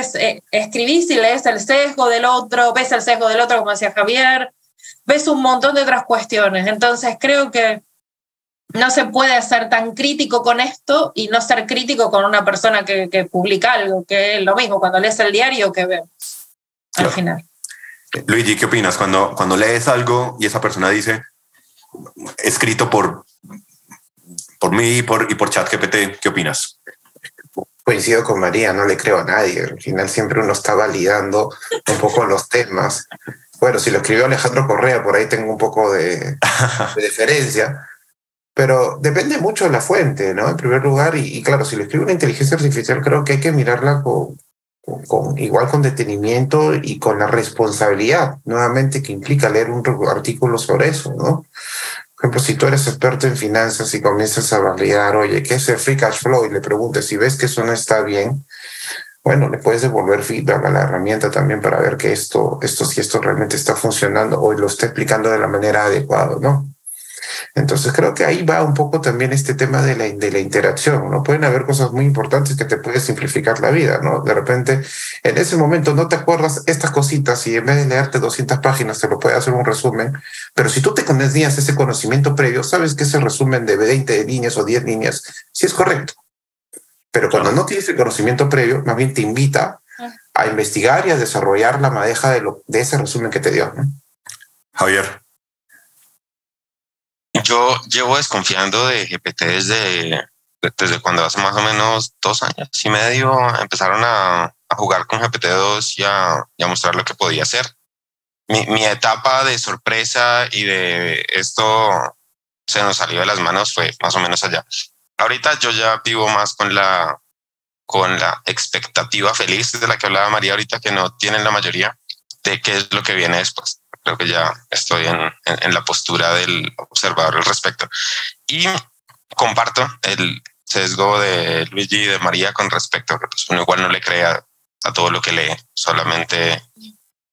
escribís y lees el sesgo del otro, ves el sesgo del otro, como decía Javier, ves un montón de otras cuestiones. Entonces creo que no se puede ser tan crítico con esto y no ser crítico con una persona que publica algo, que es lo mismo cuando lees el diario que vemos al final. Luigi, ¿qué opinas cuando lees algo y esa persona dice escrito por mí y por ChatGPT? ¿Qué opinas? Coincido con María, no le creo a nadie. Al final siempre uno está validando un poco los temas. Bueno, si lo escribió Alejandro Correa, por ahí tengo un poco de deferencia, pero depende mucho de la fuente, ¿no? En primer lugar, y claro, si lo escribe una inteligencia artificial, creo que hay que mirarla igual con detenimiento y con la responsabilidad, nuevamente, que implica leer un artículo sobre eso, ¿no? Por ejemplo, si tú eres experto en finanzas y comienzas a validar, oye, ¿qué es el free cash flow? Y le preguntas si ves que eso no está bien, bueno, le puedes devolver feedback a la herramienta también para ver que si esto realmente está funcionando o lo está explicando de la manera adecuada, ¿no? Entonces creo que ahí va un poco también este tema de la interacción, ¿no? Pueden haber cosas muy importantes que te pueden simplificar la vida, ¿no? De repente, en ese momento no te acuerdas estas cositas y en vez de leerte 200 páginas te lo puede hacer un resumen, pero si tú te tenías ese conocimiento previo, sabes que ese resumen de 20 líneas o 10 líneas sí es correcto. Pero cuando no tienes el conocimiento previo, más bien te invita a investigar y a desarrollar la madeja de ese resumen que te dio, ¿no? Javier. Yo llevo desconfiando de GPT desde cuando hace más o menos 2 años y medio empezaron a jugar con GPT-2 y a mostrar lo que podía hacer. Mi etapa de sorpresa y de esto se nos salió de las manos fue más o menos allá. Ahorita yo ya vivo más con la expectativa feliz de la que hablaba María ahorita, que no tienen la mayoría, de qué es lo que viene después. Creo que ya estoy en la postura del observador al respecto. Y comparto el sesgo de Luigi y de María con respecto a que pues, uno igual no le crea a todo lo que lee, solamente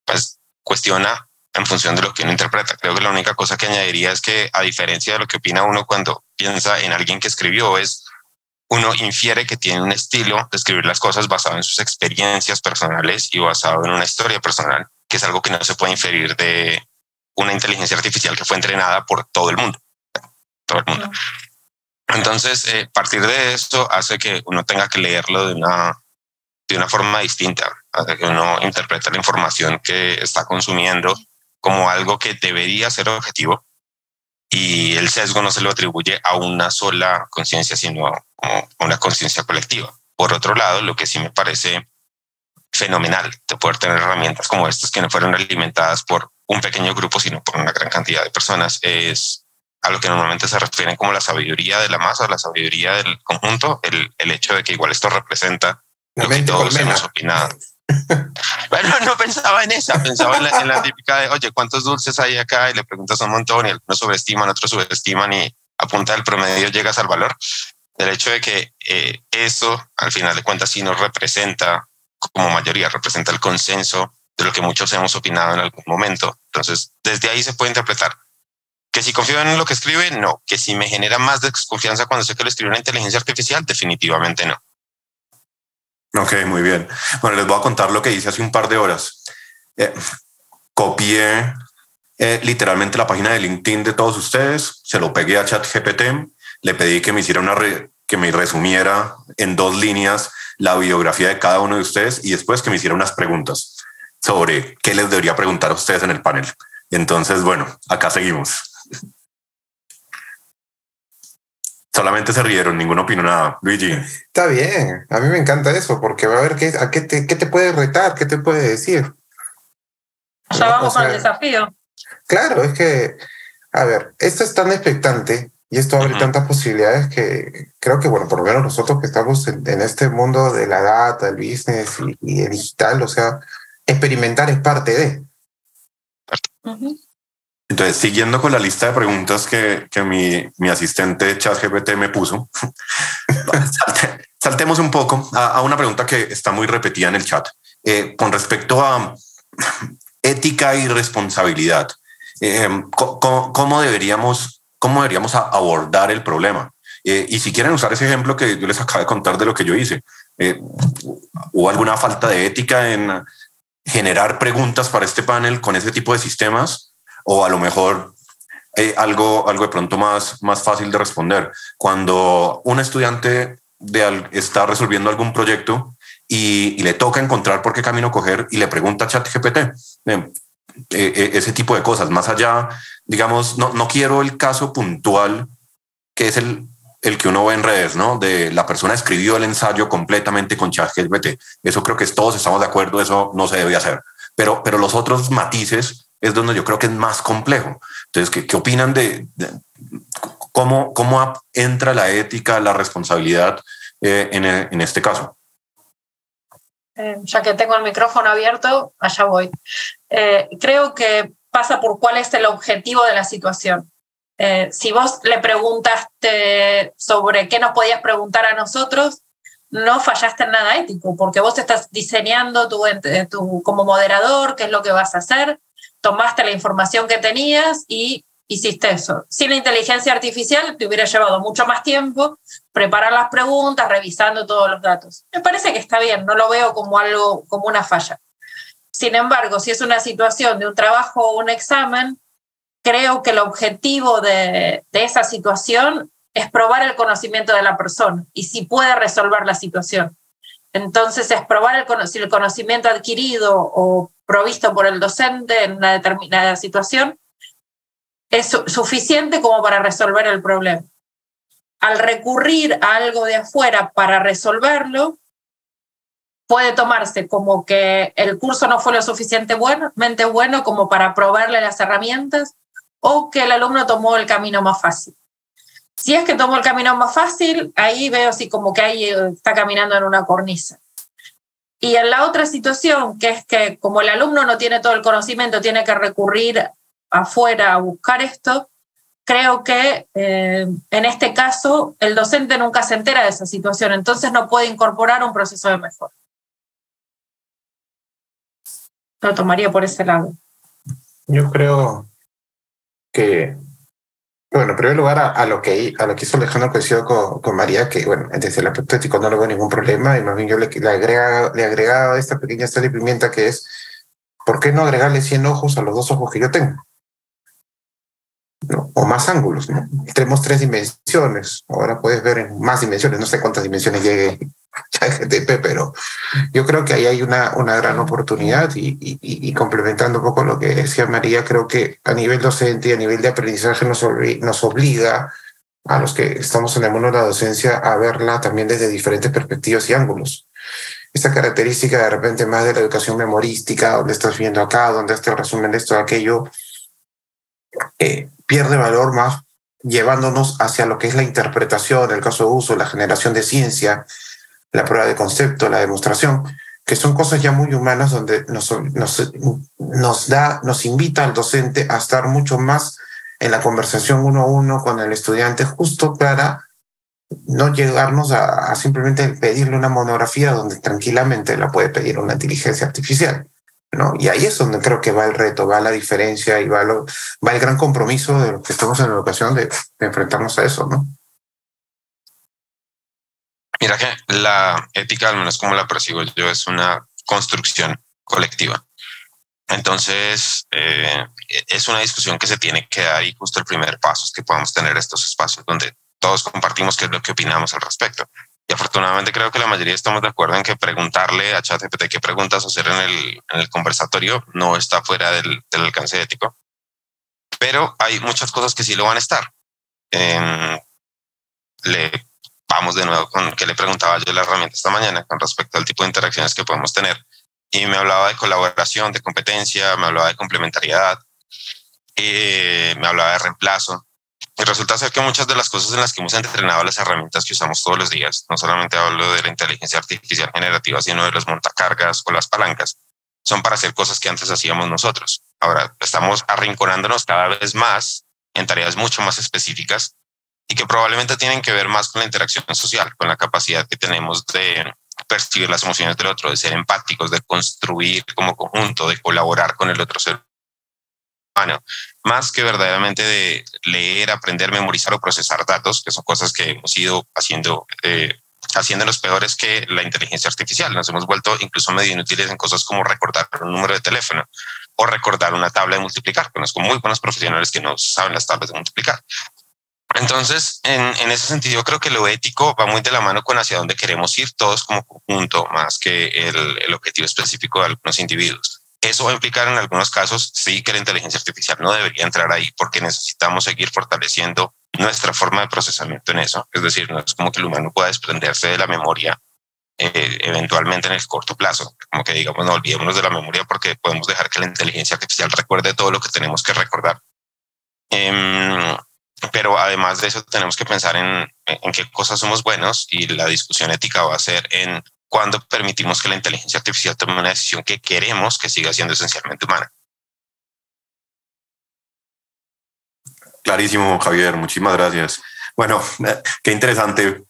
pues cuestiona en función de lo que uno interpreta. Creo que la única cosa que añadiría es que, a diferencia de lo que opina uno cuando piensa en alguien que escribió, es uno infiere que tiene un estilo de escribir las cosas basado en sus experiencias personales y basado en una historia personal, que es algo que no se puede inferir de una inteligencia artificial que fue entrenada por todo el mundo. Todo el mundo. Entonces, partir de esto hace que uno tenga que leerlo de una forma distinta, hace que uno interprete la información que está consumiendo como algo que debería ser objetivo, y el sesgo no se lo atribuye a una sola conciencia, sino a una conciencia colectiva. Por otro lado, lo que sí me parece fenomenal de poder tener herramientas como estas que no fueron alimentadas por un pequeño grupo, sino por una gran cantidad de personas, es a lo que normalmente se refieren como la sabiduría de la masa, la sabiduría del conjunto, el hecho de que igual esto representa La lo que mente todos colmena. hemos opinado. Bueno, no pensaba en esa, pensaba en la típica de, oye, ¿cuántos dulces hay acá? Y le preguntas un montón y algunos sobreestiman, otros subestiman, y a punta del promedio llegas al valor. El hecho de que eso, al final de cuentas, sí nos representa como mayoría, representa el consenso de lo que muchos hemos opinado en algún momento. Entonces, desde ahí se puede interpretar que si confío en lo que escribe, no. Que si me genera más desconfianza cuando sé que lo escribe una inteligencia artificial, definitivamente no. Ok, muy bien. Bueno, les voy a contar lo que hice hace un par de horas. Copié literalmente la página de LinkedIn de todos ustedes, se lo pegué a ChatGPT, le pedí que me hiciera que me resumiera en 2 líneas la biografía de cada uno de ustedes y después que me hiciera unas preguntas sobre qué les debería preguntar a ustedes en el panel. Entonces, bueno, acá seguimos. Solamente se rieron, ninguno opinó nada. Luigi. Está bien, a mí me encanta eso, porque va a ver qué te puede retar, qué te puede decir. Ya vamos O sea, con el desafío. Claro, es que, a ver, esto es tan expectante y esto abre tantas posibilidades que creo que, bueno, por lo menos nosotros que estamos en este mundo de la data, el business y el digital, o sea, experimentar es parte de. Entonces, siguiendo con la lista de preguntas que mi asistente ChatGPT me puso, saltemos un poco a una pregunta que está muy repetida en el chat. Con respecto a ética y responsabilidad, ¿cómo deberíamos abordar el problema? Y si quieren usar ese ejemplo que yo les acabo de contar de lo que yo hice, ¿hubo alguna falta de ética en generar preguntas para este panel con ese tipo de sistemas? O a lo mejor algo de pronto más fácil de responder. Cuando un estudiante está resolviendo algún proyecto y le toca encontrar por qué camino coger y le pregunta a ChatGPT, ese tipo de cosas. Más allá, digamos, no quiero el caso puntual que es el que uno ve en redes, ¿no? De la persona escribió el ensayo completamente con ChatGPT. Eso creo que todos estamos de acuerdo, eso no se debe hacer. Pero los otros matices es donde yo creo que es más complejo. Entonces, ¿qué opinan de cómo entra la ética, la responsabilidad en este caso? Ya que tengo el micrófono abierto, allá voy. Creo que pasa por cuál es el objetivo de la situación. Si vos le preguntaste sobre qué nos podías preguntar a nosotros, no fallaste en nada ético, porque vos estás diseñando tu como moderador, qué es lo que vas a hacer, tomaste la información que tenías y hiciste eso. Sin la inteligencia artificial te hubiera llevado mucho más tiempo preparar las preguntas, revisando todos los datos. Me parece que está bien, no lo veo como una falla. Sin embargo, si es una situación de un trabajo o un examen, creo que el objetivo de esa situación es probar el conocimiento de la persona y si puede resolver la situación. Entonces es probar si el conocimiento adquirido o provisto por el docente en una determinada situación es suficiente como para resolver el problema. Al recurrir a algo de afuera para resolverlo, puede tomarse como que el curso no fue lo suficientemente bueno como para probarle las herramientas, o que el alumno tomó el camino más fácil. Si es que tomó el camino más fácil, ahí veo así como que ahí está caminando en una cornisa. Y en la otra situación, que es que como el alumno no tiene todo el conocimiento, tiene que recurrir afuera a buscar esto, creo que en este caso el docente nunca se entera de esa situación, entonces no puede incorporar un proceso de mejora. Lo tomaría por ese lado. Yo creo que, bueno, en primer lugar, a lo que hizo Alejandro, coincido con María, que bueno, desde el aspecto ético no le veo ningún problema, y más bien yo le agregaba esta pequeña sal y pimienta, que es, ¿por qué no agregarle 100 ojos a los 2 ojos que yo tengo? ¿No? O más ángulos, ¿no? Tenemos 3 dimensiones, ahora puedes ver en más dimensiones, no sé cuántas dimensiones llegue ChatGPT, pero yo creo que ahí hay una gran oportunidad, y complementando un poco lo que decía María, creo que a nivel docente y a nivel de aprendizaje nos obliga a los que estamos en el mundo de la docencia a verla también desde diferentes perspectivas y ángulos. Esta característica de repente más de la educación memorística, donde estás viendo acá, donde está el resumen de esto, de aquello, pierde valor más llevándonos hacia lo que es la interpretación, el caso de uso, la generación de ciencia, la prueba de concepto, la demostración, que son cosas ya muy humanas, donde nos invita al docente a estar mucho más en la conversación uno a uno con el estudiante, justo para no llegarnos a simplemente pedirle una monografía donde tranquilamente la puede pedir una inteligencia artificial, ¿no? Y ahí es donde creo que va el reto, va la diferencia, y va el gran compromiso de los que estamos en la educación de enfrentarnos a eso, ¿no? Mira que la ética, al menos como la percibo yo, es una construcción colectiva. Entonces, es una discusión que se tiene que dar, y justo el primer paso es que podamos tener estos espacios donde todos compartimos qué es lo que opinamos al respecto. Y afortunadamente creo que la mayoría estamos de acuerdo en que preguntarle a ChatGPT qué preguntas hacer en el conversatorio no está fuera del alcance ético. Pero hay muchas cosas que sí lo van a estar. Vamos de nuevo con que le preguntaba yo la herramienta esta mañana con respecto al tipo de interacciones que podemos tener. Y me hablaba de colaboración, de competencia, me hablaba de complementariedad, me hablaba de reemplazo. Y resulta ser que muchas de las cosas en las que hemos entrenado las herramientas que usamos todos los días, no solamente hablo de la inteligencia artificial generativa, sino de los montacargas o las palancas, son para hacer cosas que antes hacíamos nosotros. Ahora estamos arrinconándonos cada vez más en tareas mucho más específicas, y que probablemente tienen que ver más con la interacción social, con la capacidad que tenemos de percibir las emociones del otro, de ser empáticos, de construir como conjunto, de colaborar con el otro ser humano, más que verdaderamente de leer, aprender, memorizar o procesar datos, que son cosas que hemos ido haciéndonos peores que la inteligencia artificial. Nos hemos vuelto incluso medio inútiles en cosas como recordar un número de teléfono o recordar una tabla de multiplicar. Conozco muy buenos profesionales que no saben las tablas de multiplicar. Entonces, en ese sentido, creo que lo ético va muy de la mano con hacia dónde queremos ir todos como conjunto, más que el objetivo específico de algunos individuos. Eso va a implicar en algunos casos, sí, que la inteligencia artificial no debería entrar ahí, porque necesitamos seguir fortaleciendo nuestra forma de procesamiento en eso. Es decir, no es como que el humano pueda desprenderse de la memoria eventualmente en el corto plazo, como que digamos, no olvidémonos de la memoria porque podemos dejar que la inteligencia artificial recuerde todo lo que tenemos que recordar. Pero además de eso tenemos que pensar en qué cosas somos buenos, y la discusión ética va a ser en cuándo permitimos que la inteligencia artificial tome una decisión que queremos que siga siendo esencialmente humana. Clarísimo, Javier, muchísimas gracias. Bueno, qué interesante.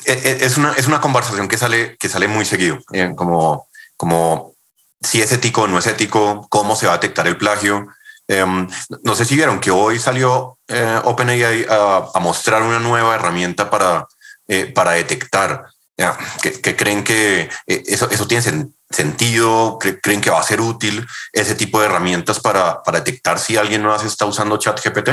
Es una conversación que sale muy seguido, como si es ético o no es ético, cómo se va a detectar el plagio. No sé si vieron que hoy salió OpenAI a mostrar una nueva herramienta para detectar. ¿Que creen que eso tiene sentido? ¿Creen que va a ser útil ese tipo de herramientas para detectar si alguien más está usando ChatGPT?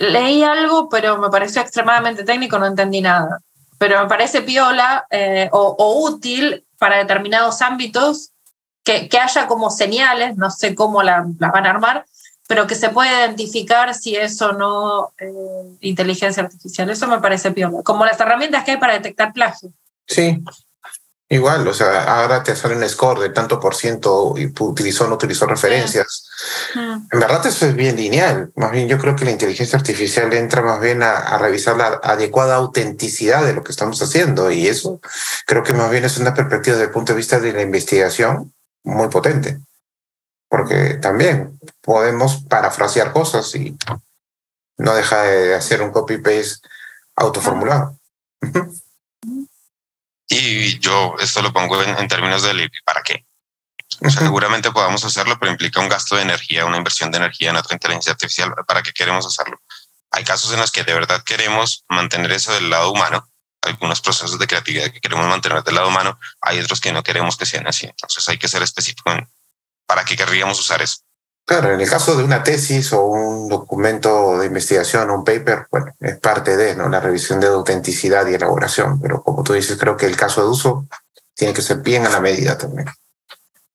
Leí algo, pero me pareció extremadamente técnico, no entendí nada. Pero me parece piola o útil para determinados ámbitos que haya como señales, no sé cómo la van a armar, pero que se pueda identificar si es o no inteligencia artificial. Eso me parece piola. Como las herramientas que hay para detectar plagio. Sí, igual, o sea, ahora te sale un score de tanto por ciento y utilizó o no utilizó referencias. En verdad eso es bien lineal. Más bien yo creo que la inteligencia artificial entra más bien a revisar la adecuada autenticidad de lo que estamos haciendo, y eso creo que más bien es una perspectiva desde el punto de vista de la investigación muy potente, porque también podemos parafrasear cosas y no deja de hacer un copy-paste autoformulado. Y yo esto lo pongo en términos de ¿para qué? O sea, seguramente podamos hacerlo, pero implica un gasto de energía, una inversión de energía en otra inteligencia artificial. ¿Para qué queremos hacerlo? Hay casos en los que de verdad queremos mantener eso del lado humano. Algunos procesos de creatividad que queremos mantener del lado humano. Hay otros que no queremos que sean así. Entonces hay que ser específico en para qué querríamos usar eso. Claro, en el caso de una tesis o un documento de investigación, un paper, bueno, es parte de, ¿no?, la revisión de autenticidad y elaboración, pero como tú dices, creo que el caso de uso tiene que ser bien a la medida también.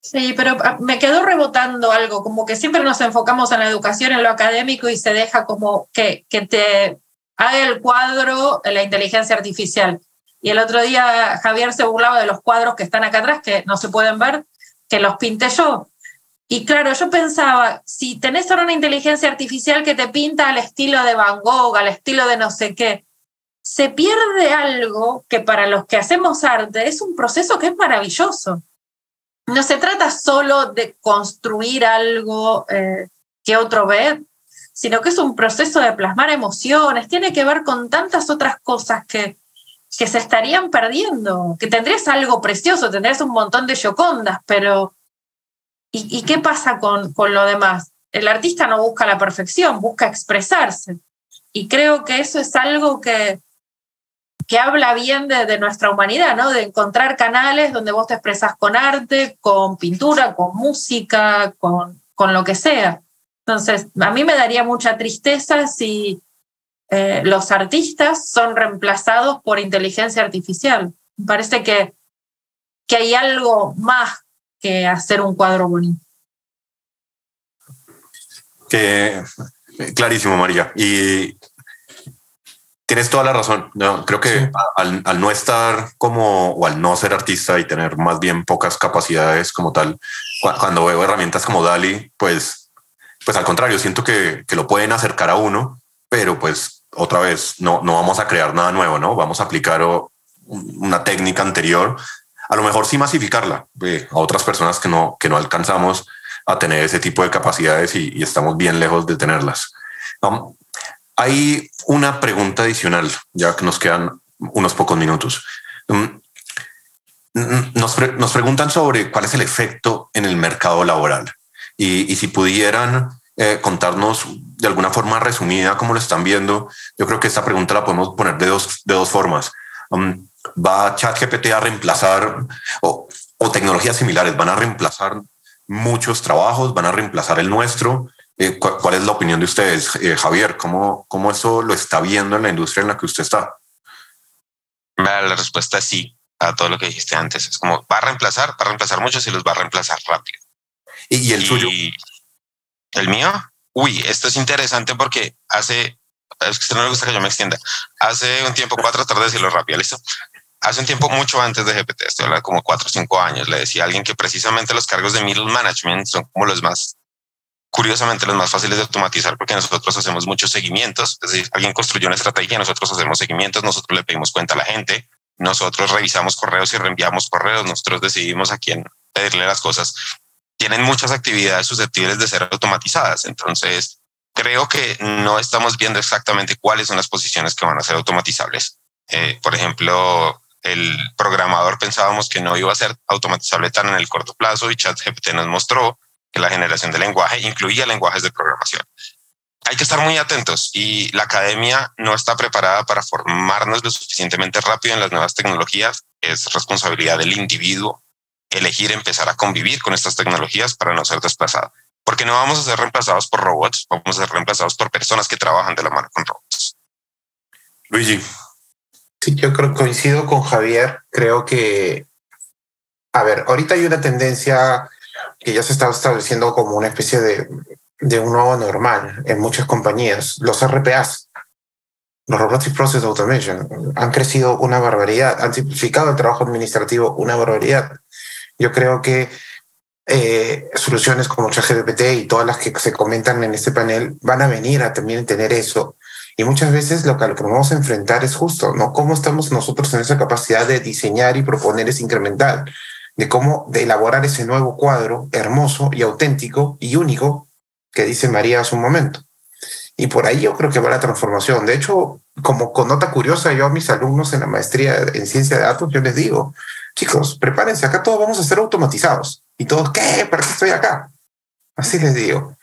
Sí, pero me quedó rebotando algo, como que siempre nos enfocamos en la educación, en lo académico, y se deja como que te haga el cuadro la inteligencia artificial. Y el otro día Javier se burlaba de los cuadros que están acá atrás, que no se pueden ver, que los pinté yo. Y claro, yo pensaba, si tenés ahora una inteligencia artificial que te pinta al estilo de Van Gogh, al estilo de no sé qué, se pierde algo que para los que hacemos arte es un proceso que es maravilloso. No se trata solo de construir algo que otro ve, sino que es un proceso de plasmar emociones, tiene que ver con tantas otras cosas que se estarían perdiendo, que tendrías algo precioso, tendrías un montón de Giocondas, pero ¿y qué pasa con lo demás? El artista no busca la perfección, busca expresarse. Y creo que eso es algo que habla bien de nuestra humanidad, ¿no? De encontrar canales donde vos te expresás con arte, con pintura, con música, con lo que sea. Entonces, a mí me daría mucha tristeza si los artistas son reemplazados por inteligencia artificial. Me parece que hay algo más que hacer un cuadro bonito. Clarísimo, María. Y tienes toda la razón. No, creo que sí. al no estar o al no ser artista y tener más bien pocas capacidades como tal, cuando veo herramientas como DALL-E, pues al contrario, siento que lo pueden acercar a uno, pero pues otra vez no vamos a crear nada nuevo, ¿no? Vamos a aplicar una técnica anterior, a lo mejor sí masificarla a otras personas que no alcanzamos a tener ese tipo de capacidades y estamos bien lejos de tenerlas. Hay una pregunta adicional, ya que nos quedan unos pocos minutos. Nos preguntan sobre cuál es el efecto en el mercado laboral y si pudieran contarnos de alguna forma resumida cómo lo están viendo. Yo creo que esta pregunta la podemos poner de dos formas. ¿Va ChatGPT a reemplazar o tecnologías similares van a reemplazar muchos trabajos, van a reemplazar el nuestro? ¿Cuál es la opinión de ustedes? Javier, ¿cómo eso lo está viendo en la industria en la que usted está? La respuesta es sí a todo lo que dijiste antes. Es como va a reemplazar muchos y los va a reemplazar rápido. ¿Y el suyo? ¿El mío? Uy, esto es interesante porque es que a usted no le gusta que yo me extienda. Hace un tiempo, 4 tardes y lo rápido, ¿listo? Hace un tiempo, mucho antes de GPT, estoy hablando como 4 o 5 años, le decía a alguien que precisamente los cargos de middle management son como curiosamente los más fáciles de automatizar, porque nosotros hacemos muchos seguimientos. Es decir, alguien construyó una estrategia, nosotros hacemos seguimientos, nosotros le pedimos cuenta a la gente, nosotros revisamos correos y reenviamos correos, nosotros decidimos a quién pedirle las cosas. Tienen muchas actividades susceptibles de ser automatizadas. Entonces, creo que no estamos viendo exactamente cuáles son las posiciones que van a ser automatizables. Por ejemplo, el programador pensábamos que no iba a ser automatizable tan en el corto plazo y ChatGPT nos mostró que la generación de lenguaje incluía lenguajes de programación. Hay que estar muy atentos y la academia no está preparada para formarnos lo suficientemente rápido en las nuevas tecnologías. Es responsabilidad del individuo elegir empezar a convivir con estas tecnologías para no ser desplazado. Porque no vamos a ser reemplazados por robots, vamos a ser reemplazados por personas que trabajan de la mano con robots. Luigi. Sí, yo coincido con Javier. Creo que, ahorita hay una tendencia que ya se está estableciendo como una especie de un nuevo normal en muchas compañías. Los RPAs, los Robotic Process Automation, han crecido una barbaridad, han simplificado el trabajo administrativo una barbaridad. Yo creo que soluciones como ChatGPT y todas las que se comentan en este panel van a venir a también tener eso. Y muchas veces lo que nos vamos a enfrentar es justo, ¿no? Cómo estamos nosotros en esa capacidad de diseñar y proponer ese incremental, de elaborar ese nuevo cuadro hermoso y auténtico y único que dice María hace un momento. Y por ahí yo creo que va la transformación. De hecho, como con nota curiosa, yo a mis alumnos en la maestría en ciencia de datos, yo les digo, chicos, prepárense, acá todos vamos a ser automatizados. Y todos, ¿qué? ¿Para qué estoy acá? Así les digo.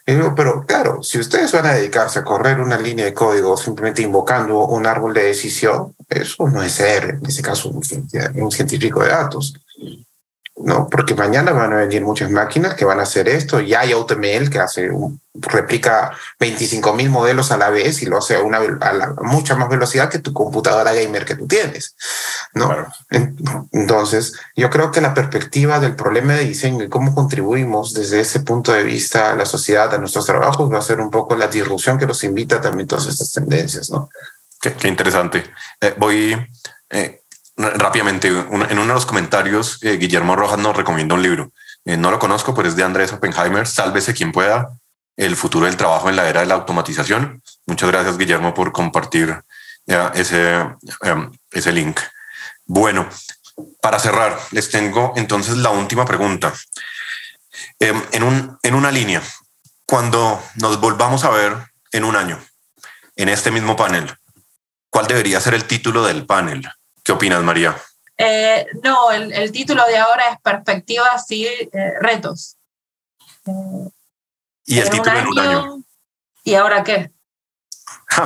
Y digo, pero claro, si ustedes van a dedicarse a correr una línea de código simplemente invocando un árbol de decisión, eso no es ser, en ese caso, un científico de datos. ¿No? Porque mañana van a venir muchas máquinas que van a hacer esto. Ya hay AutoML que replica 25.000 modelos a la vez y lo hace a mucha más velocidad que tu computadora gamer que tú tienes, ¿no? Claro. Entonces, yo creo que la perspectiva del problema de diseño y cómo contribuimos desde ese punto de vista a la sociedad, a nuestros trabajos, va a ser un poco la disrupción que nos invita también todas estas tendencias, ¿no? Qué interesante. Voy... rápidamente, en uno de los comentarios, Guillermo Rojas nos recomienda un libro. No lo conozco, pero es de Andrés Oppenheimer, Sálvese quien pueda, el futuro del trabajo en la era de la automatización. Muchas gracias, Guillermo, por compartir ese link. Bueno, para cerrar, les tengo entonces la última pregunta. En una línea, cuando nos volvamos a ver en un año, en este mismo panel, ¿cuál debería ser el título del panel? ¿Qué opinas, María? No, el título de ahora es Perspectivas y Retos. ¿Y el título en un año? ¿Y ahora qué?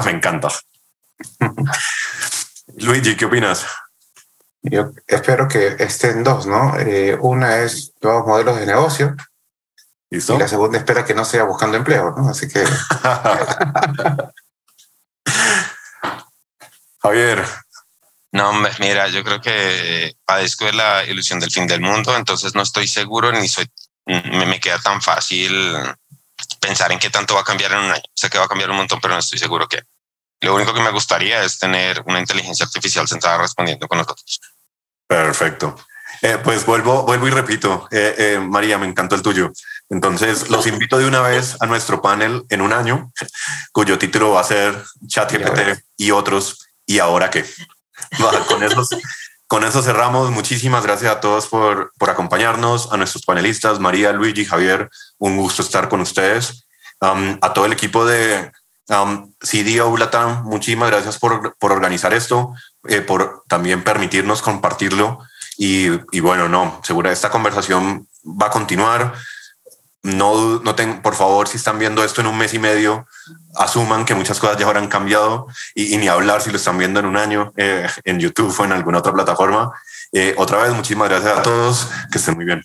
Me encanta. Luigi, ¿qué opinas? Yo espero que estén dos, ¿no? Una es nuevos modelos de negocio. ¿Listo? Y la segunda espera que no sea buscando empleo, ¿no? Así que... Javier. No, mira, yo creo que padezco de la ilusión del fin del mundo, entonces no estoy seguro me queda tan fácil pensar en qué tanto va a cambiar en un año. Sé que va a cambiar un montón, pero no estoy seguro qué. Lo único que me gustaría es tener una inteligencia artificial sentada respondiendo con nosotros. Perfecto. Pues vuelvo y repito, María, me encantó el tuyo. Entonces los invito de una vez a nuestro panel en un año, cuyo título va a ser ChatGPT y otros. ¿Y ahora qué? Con eso cerramos. Muchísimas gracias a todos por acompañarnos, a nuestros panelistas, María, Luigi, Javier, un gusto estar con ustedes. A todo el equipo de CDO Latam, muchísimas gracias por organizar esto, por también permitirnos compartirlo y bueno, segura esta conversación va a continuar. Por favor, si están viendo esto en un mes y medio, asuman que muchas cosas ya habrán cambiado y ni hablar si lo están viendo en un año en YouTube o en alguna otra plataforma. Otra vez, muchísimas gracias a todos, que estén muy bien.